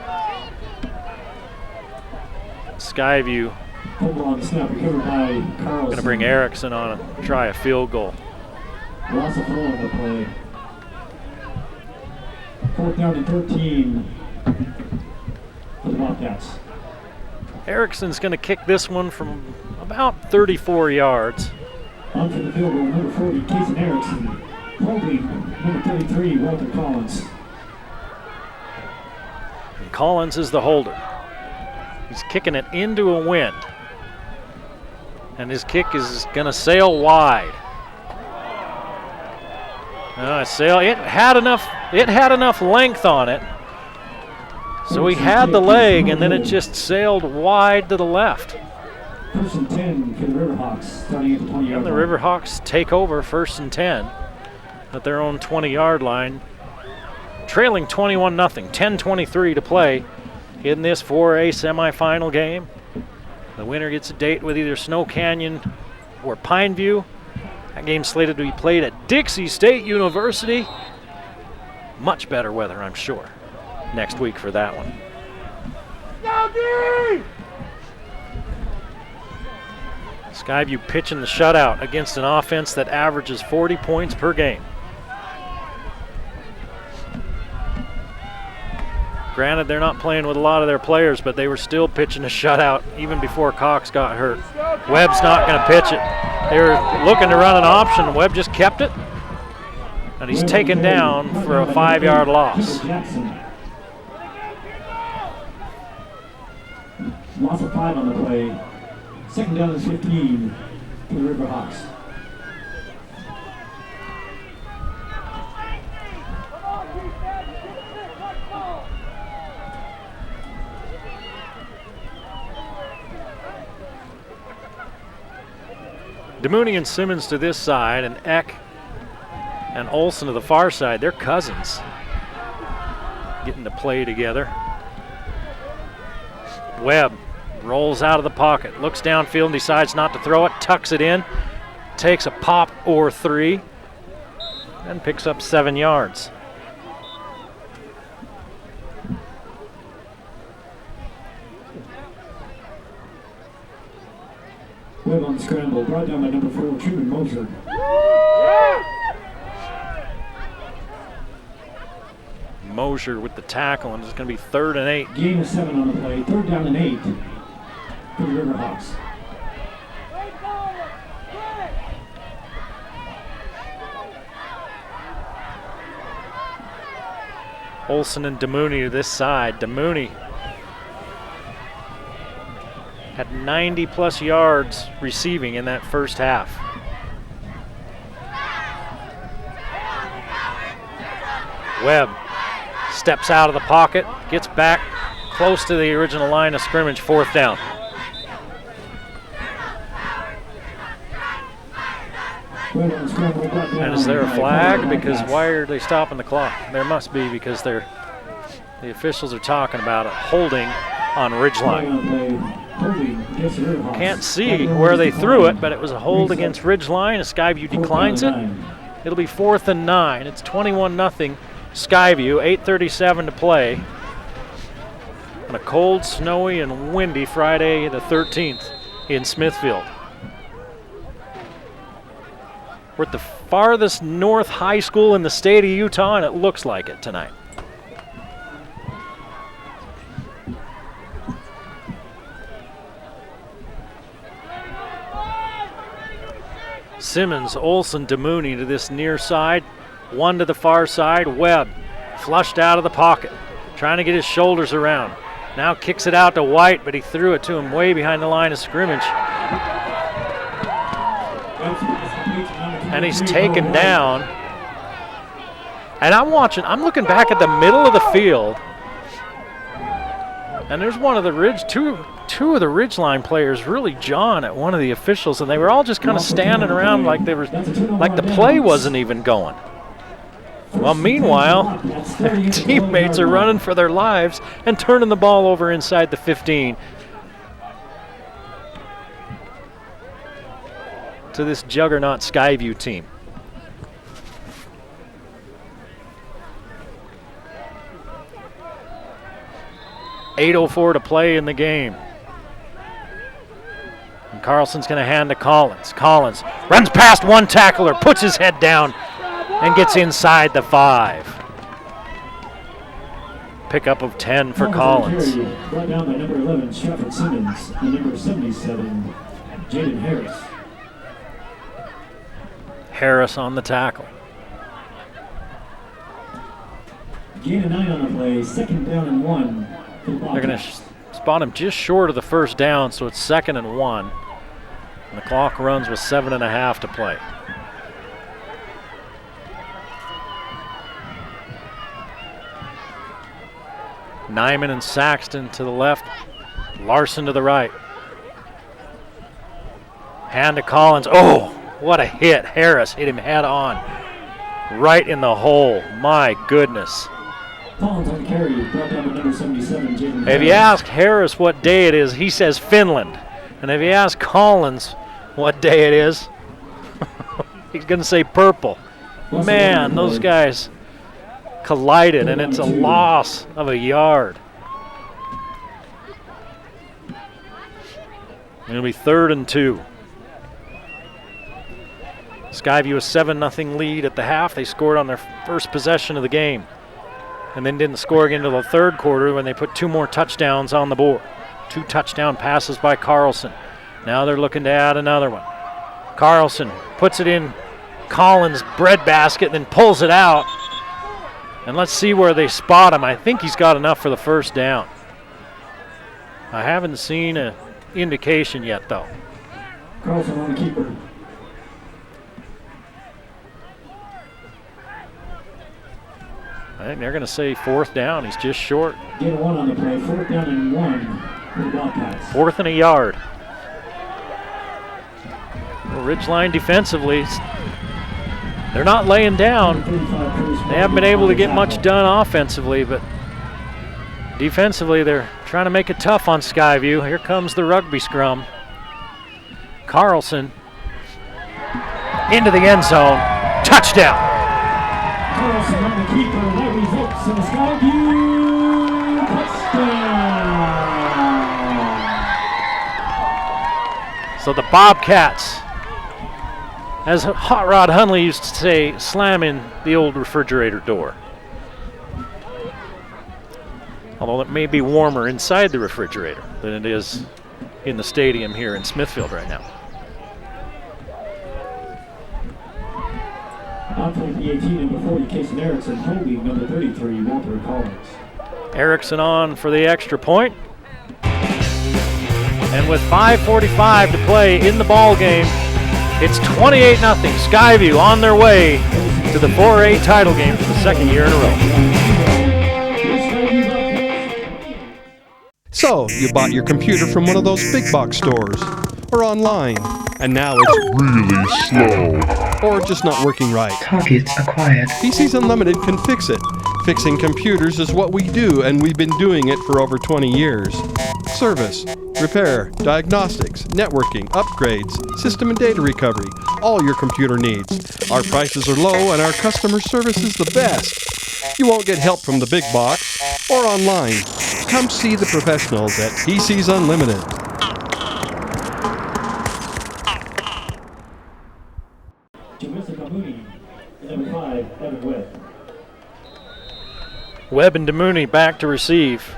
Skyview going to bring Erickson on and try a field goal. Lots of throw on the play. 4th down and 13 for the Bobcats. Erickson's going to kick this one from about 34 yards. On for the field goal, number 40, Casey Erickson. Holding number 33, Walter Collins. And Collins is the holder. He's kicking it into a wind. And his kick is going to sail wide. It had enough length on it. So he had the leg, and then it just sailed wide to the left. 1st and 10 for the Riverhawks, starting at the 20-yard line. And the Riverhawks take over 1st and 10 at their own 20-yard line, trailing 21-0, 10:23 to play in this 4A semifinal game. The winner gets a date with either Snow Canyon or Pineview. That game's slated to be played at Dixie State University. Much better weather, I'm sure, next week for that one. Skyview pitching the shutout against an offense that averages 40 points per game. Granted, they're not playing with a lot of their players, but they were still pitching a shutout even before Cox got hurt. Webb's not going to pitch it. They were looking to run an option. Webb just kept it, and he's taken down for a 5-yard loss. Loss of 5 on the play. 2nd down and 15 for the Riverhawks. DeMooney and Simmons to this side, and Eck and Olson to the far side. They're cousins getting to play together. Webb rolls out of the pocket, looks downfield and decides not to throw it, tucks it in, takes a pop or 3. and picks up 7 yards. Webb on the scramble, brought down by number 4, Truman Mosier. Mosier with the tackle, and it's going to be 3rd and 8. Gain of 7 on the play, 3rd down and 8 for the Riverhawks. Olsen and DeMooney to this side. DeMooney had 90-plus yards receiving in that first half. Webb steps out of the pocket, gets back close to the original line of scrimmage, 4th down. And is there a flag? Because why are they stopping the clock? There must be, because the officials are talking about it, holding on Ridgeline. Can't see where they threw it, but it was a hold against Ridgeline. Skyview declines it. It'll be 4th and 9. It's 21-0 Skyview, 8:37 to play. On a cold, snowy, and windy Friday the 13th in Smithfield. We're at the farthest north high school in the state of Utah, and it looks like it tonight. Simmons, Olsen, DeMooney to this near side. 1 to the far side. Webb flushed out of the pocket, trying to get his shoulders around. Now kicks it out to White, but he threw it to him way behind the line of scrimmage. And he's taken down. And I'm looking back at the middle of the field, and there's one of the two of the Ridgeline players really jawing at one of the officials, and they were all just kind of standing around like the play wasn't even going. Well, meanwhile, their teammates are running for their lives and turning the ball over inside the 15 to this juggernaut Skyview team. .804 to play in the game. And Carlson's going to hand to Collins. Collins runs past one tackler, puts his head down, and gets inside the 5. Pickup of 10 for Collins. Brought down by number 11, Stratford Simmons, and number 77, Jaden Harris. Harris on the tackle. Gain of 9 on the play, 2nd down and 1. They're going to spot him just short of the first down, so it's 2nd and 1. And the clock runs with 7.5 to play. Nyman and Saxton to the left, Larson to the right. Hand to Collins. Oh, what a hit. Harris hit him head on, right in the hole. My goodness. Collins on the carry, brought down by number 77, Jaden. If you ask Harris what day it is, he says Finland. And if you ask Collins what day it is, he's going to say purple. Man, those guys collided, and it's a loss of a yard. It'll be 3rd and 2. Skyview a 7-0 lead at the half. They scored on their first possession of the game, and then didn't score again until the 3rd quarter when they put 2 more touchdowns on the board. 2 touchdown passes by Carlson. Now they're looking to add another one. Carlson puts it in Collins' breadbasket and then pulls it out. And let's see where they spot him. I think he's got enough for the first down. I haven't seen an indication yet, though. Carlson on the keeper. I think they're going to say 4th down. He's just short. Gain 1 on the play, 4th down and 1 for the Bobcats. 4th and a yard. Well, Ridgeline defensively, they're not laying down. They haven't been able to get much done offensively, but defensively they're trying to make it tough on Skyview. Here comes the rugby scrum. Carlson into the end zone. Touchdown. Skyview touchdown. So the Bobcats, as Hot Rod Hundley used to say, slamming the old refrigerator door. Although it may be warmer inside the refrigerator than it is in the stadium here in Smithfield right now. On playing the 18, number 40, Kason Erickson, holding number 33, Walter Collins. Erickson on for the extra point. And with 5:45 to play in the ball game, it's 28-0. Skyview on their way to the 4A title game for the second year in a row. So, you bought your computer from one of those big box stores, or online, and now it's really slow, or just not working right. Target acquired. PCs Unlimited can fix it. Fixing computers is what we do, and we've been doing it for over 20 years. Service, repair, diagnostics, networking, upgrades, system and data recovery, all your computer needs. Our prices are low and our customer service is the best. You won't get help from the big box or online. Come see the professionals at PCs Unlimited. Number 5, Evan Webb. Webb and DeMooney back to receive.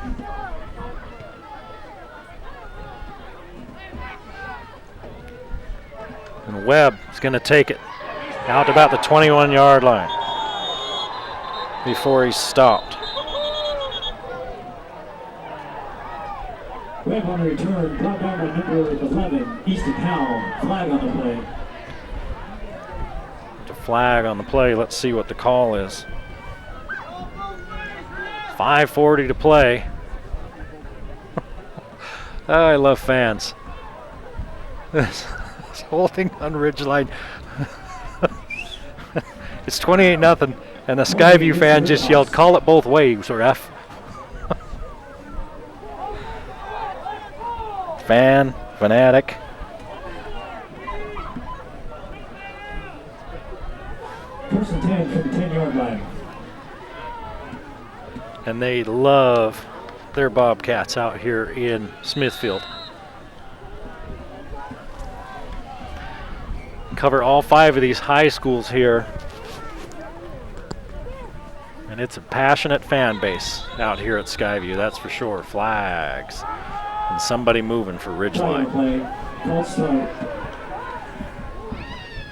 And Webb is going to take it out about the 21-yard line before he's stopped. Webb on return, brought down by number 11, Easton Howell. Flag on the play. The flag on the play. Let's see what the call is. 5:40 to play. Oh, I love fans. It's holding on Ridgeline. It's 28-0, and a Skyview fan just yelled, "Call it both ways, ref." Fanatic. First and 10 from the 10-yard line. And they love their Bobcats out here in Smithfield. Cover all 5 of these high schools here. And it's a passionate fan base out here at Skyview, that's for sure. Flags. And somebody moving for Ridgeline. Called start.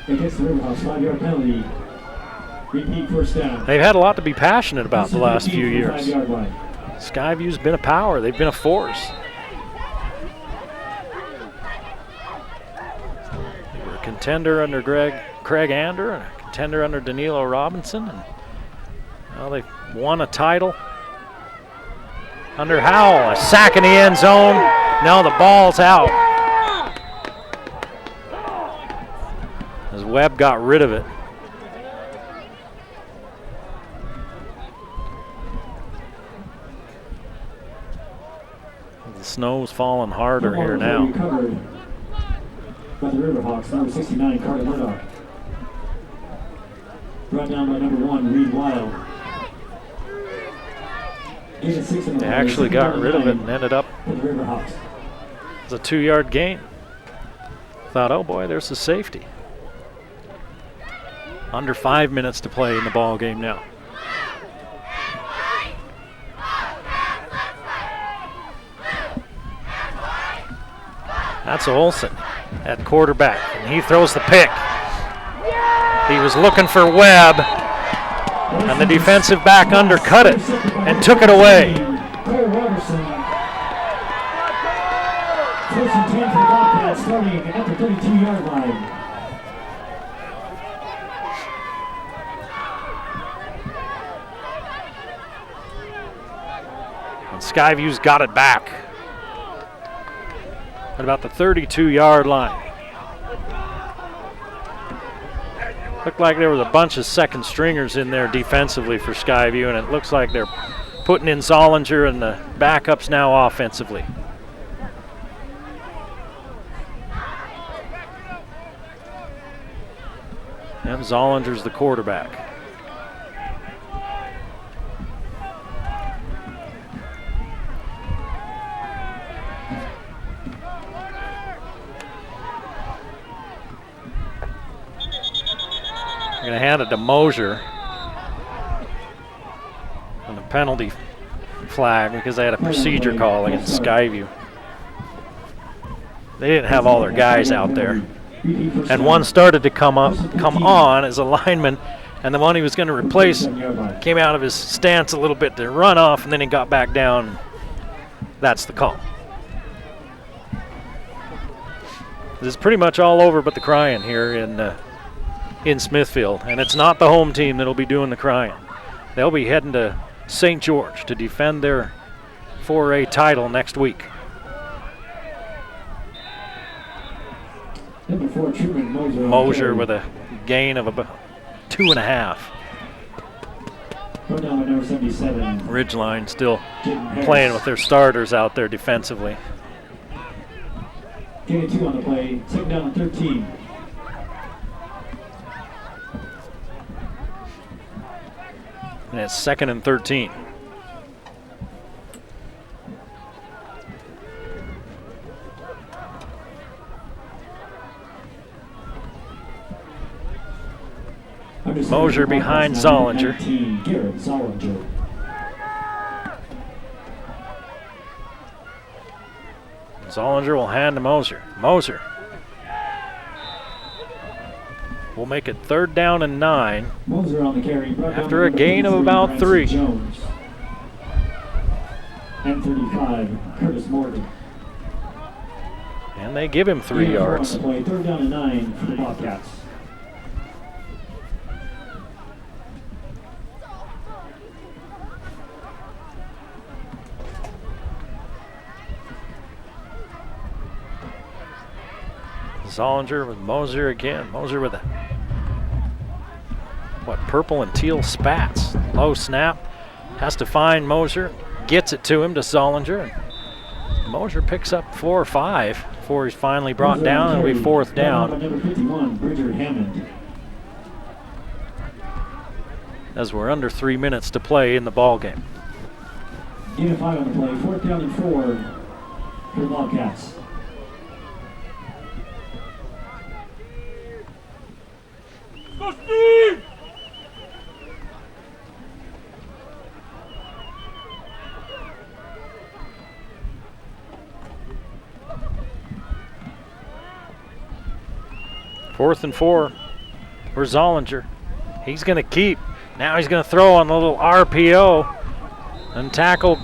Against the Riverhouse, 5-yard penalty. Repeat first down. They've had a lot to be passionate about the last few years. Skyview's been a power. They've been a force. They were a contender under Craig Ander and a contender under Danilo Robinson. And now they've won a title under Howell. A sack in the end zone. Now the ball's out. As Webb got rid of it. The snow's falling harder here now. Recovered by the Riverhawks, number 69, Carter Murdoch. Brought down by number 1, Reed Wild. They actually got rid of it and ended up as a 2-yard gain. Thought, oh boy, there's the safety. Under 5 minutes to play in the ball game now. That's Olsen at quarterback, and he throws the pick. He was looking for Webb, and the defensive back undercut it and took it away. Cole Robertson. First and 10 for the Bobcats, starting at the 32-yard line. And Skyview's got it back at about the 32-yard line. Looked like there was a bunch of second stringers in there defensively for Skyview, and it looks like they're putting in Zollinger and the backups now offensively. And Zollinger's the quarterback. They're going to hand it to Mosier on the penalty flag because they had a procedure call against Skyview. They didn't have all their guys out there. And one started to come on as a lineman, and the one he was going to replace came out of his stance a little bit to run off, and then he got back down. That's the call. This is pretty much all over but the crying here in Smithfield, and it's not the home team that'll be doing the crying. They'll be heading to St. George to defend their 4A title next week. Mosier with a gain of about 2.5. Ridgeline still playing with their starters out there defensively. Getting 2 on the play, second down and 13. And it's 2nd and 13. Mosier behind Zollinger. Garrett Zollinger. Zollinger will hand to Mosier. Mosier will make it 3rd down and 9 Mosier on the carry, after a gain of about 3. Jones. And 35, Curtis Morgan. And they give him 3 yards. 3rd down and 9 for the Bobcats. Zollinger with Mosier again. Mosier with a purple and teal spats. Low snap. Has to find Mosier. Gets it to him to Zollinger. And Mosier picks up 4 or 5 before he's finally brought down. It'll be 4th down. Number 51, Bridger Hammond. As we're under 3 minutes to play in the ball game. Gain of 5 on the play. 4th down and 4 for the Bobcats. Go Steve! Fourth and 4 for Zollinger. He's going to keep. Now he's going to throw on the little RPO. And tackled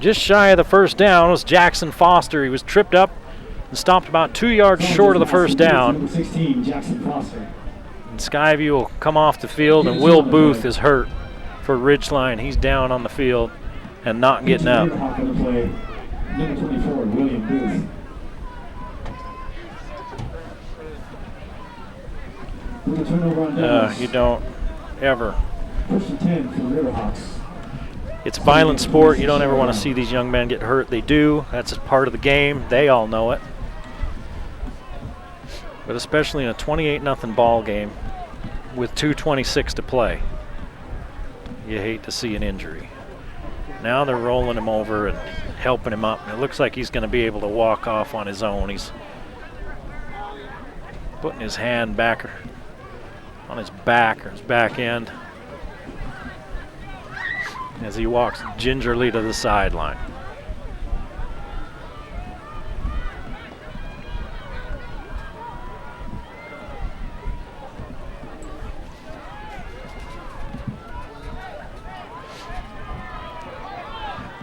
just shy of the 1st down was Jackson Foster. He was tripped up and stopped about 2 yards short of the 1st down. Number 16, Jackson Foster. And Skyview will come off the field, and Will Booth is hurt for Ridgeline. He's down on the field and not getting up. Number 24, William Booth. With a turnover on downs. You don't ever. 1st and 10 for the Riverhawks. It's a violent sport. You don't ever want to see these young men get hurt. They do. That's a part of the game. They all know it. But especially in a 28-0 ball game with 2:26 to play, you hate to see an injury. Now they're rolling him over and helping him up. It looks like he's going to be able to walk off on his own. He's putting his hand back on his back or his back end as he walks gingerly to the sideline.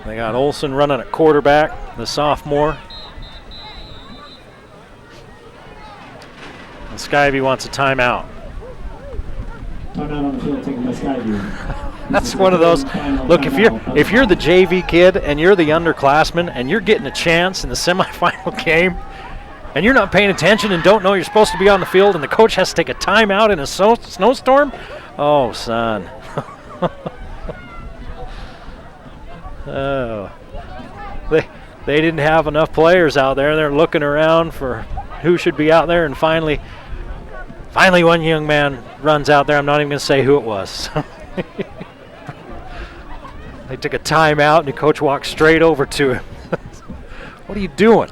They got Olson running at quarterback, the sophomore. And Skyview wants a timeout. Timeout on the field taken by Skyview. That's one of those. Look, if you're the JV kid and you're the underclassman and you're getting a chance in the semifinal game and you're not paying attention and don't know you're supposed to be on the field and the coach has to take a timeout in a snowstorm, oh, son. Oh, they didn't have enough players out there. They're looking around for who should be out there, and finally one young man runs out there. I'm not even going to say who it was. They took a timeout, and the coach walked straight over to him. What are you doing?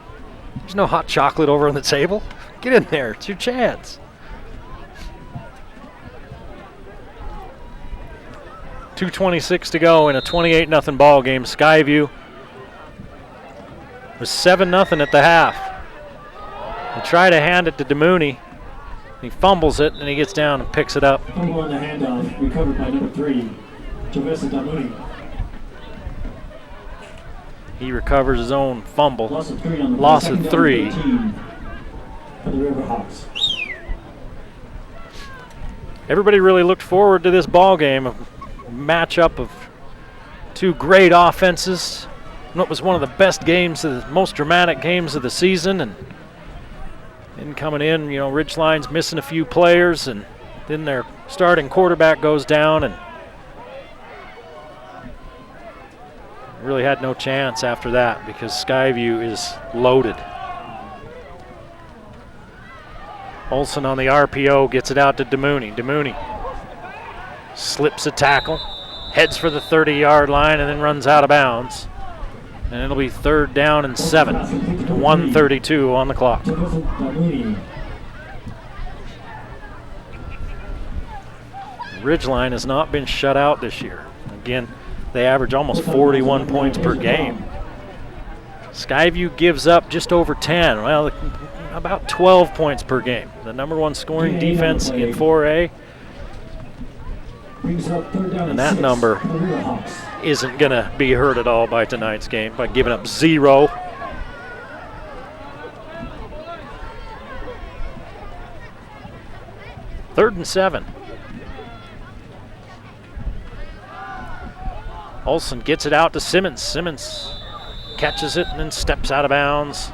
There's no hot chocolate over on the table. Get in there. It's your chance. 2:26 to go in a 28-0 ball game. Skyview was 7-0 at the half. They try to hand it to DeMooney. He fumbles it, and he gets down and picks it up. Fumble on the handoff, recovered by number 3, Javessa DeMooney. He recovers his own fumble. Loss of 3 on the Loss of 3. For the Riverhawks. Everybody really looked forward to this ball game, a matchup of two great offenses. What was one of the best games, the most dramatic games of the season, and then coming in, you know, Ridgeline's missing a few players, and then their starting quarterback goes down, and really had no chance after that because Skyview is loaded. Olson on the RPO gets it out to DeMooney. DeMooney slips a tackle, heads for the 30-yard line, and then runs out of bounds. And it'll be 3rd down and 7. 1:32 on the clock. Ridgeline has not been shut out this year. Again, they average almost 41 points per game. Skyview gives up just over 10. Well, about 12 points per game. The number 1 scoring defense in 4A. And that number isn't going to be hurt at all by tonight's game by giving up 0. Third and 7. Olson gets it out to Simmons. Simmons catches it and then steps out of bounds.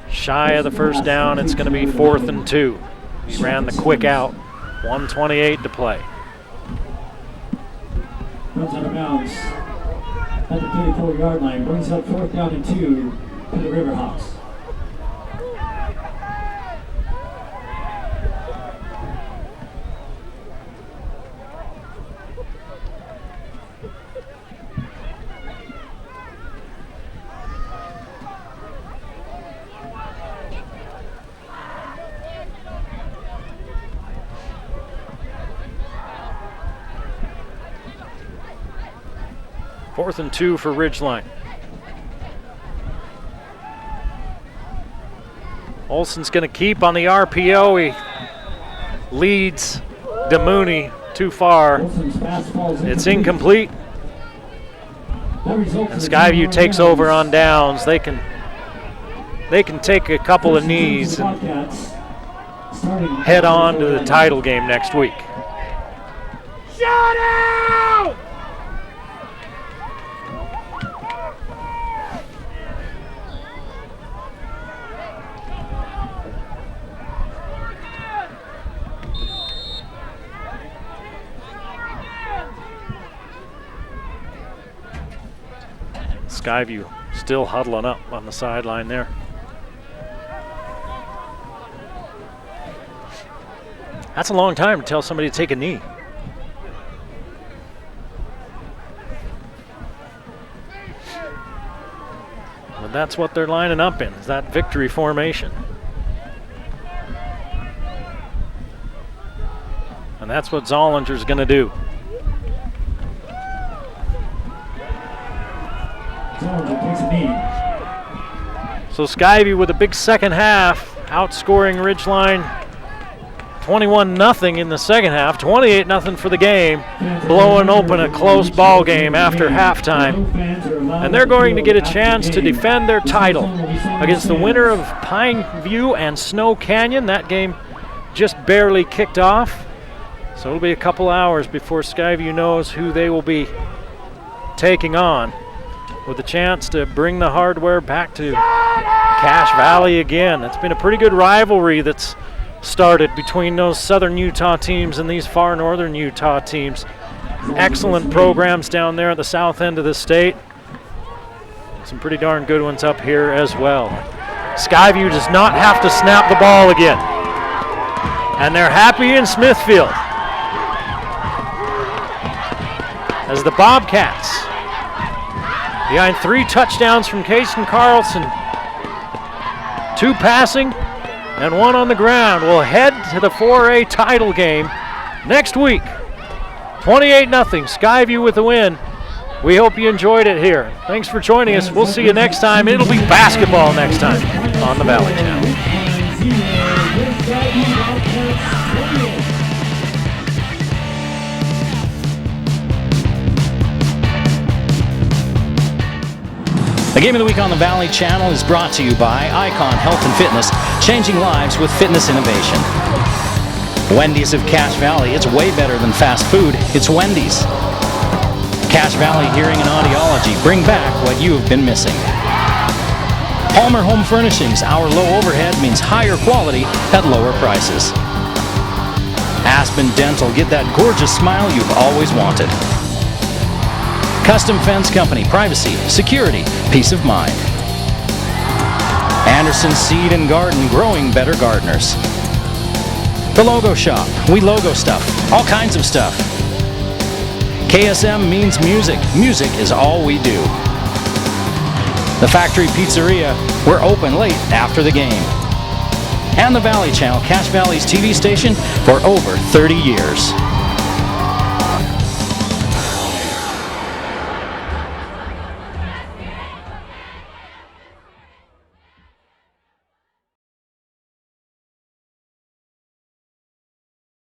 Shy of the first down, it's going to be 4th and 2. He ran the quick out. 1:28 to play. Runs out of bounds at the 34-yard line. Brings up 4th down and 2 for the Riverhawks. Fourth and 2 for Ridgeline. Olson's going to keep on the RPO. He leads DeMooney too far. It's incomplete. And Skyview takes over on downs. They can take a couple of knees and head on to the title game next week. Shut out! Skyview still huddling up on the sideline there. That's a long time to tell somebody to take a knee. But that's what they're lining up in, is that victory formation. And that's what Zollinger's going to do. So Skyview with a big second half, outscoring Ridgeline 21-0 in the second half, 28-0 for the game, blowing open a close ball game after halftime. And they're going to get a chance to defend their title against the winner of Pine View and Snow Canyon. That game just barely kicked off. So it'll be a couple hours before Skyview knows who they will be taking on, with a chance to bring the hardware back to Cache Valley again. It's been a pretty good rivalry that's started between those southern Utah teams and these far northern Utah teams. Excellent programs down there at the south end of the state. Some pretty darn good ones up here as well. Skyview does not have to snap the ball again. And they're happy in Smithfield as the Bobcats, behind 3 touchdowns from Cason Carlson, 2 passing and 1 on the ground, will head to the 4A title game next week 28-0, Skyview with the win. We hope you enjoyed it here. Thanks for joining us. We'll see you next time. It'll be basketball next time on the Valley Channel. The Game of the Week on the Valley Channel is brought to you by Icon Health and Fitness, changing lives with fitness innovation. Wendy's of Cache Valley, it's way better than fast food, it's Wendy's. Cache Valley Hearing and Audiology, bring back what you have been missing. Palmer Home Furnishings, our low overhead means higher quality at lower prices. Aspen Dental, get that gorgeous smile you've always wanted. Custom Fence Company, privacy, security, peace of mind. Anderson Seed and Garden, growing better gardeners. The Logo Shop, we logo stuff, all kinds of stuff. KSM means music. Music is all we do. The Factory Pizzeria, we're open late after the game. And the Valley Channel, Cache Valley's TV station for over 30 years.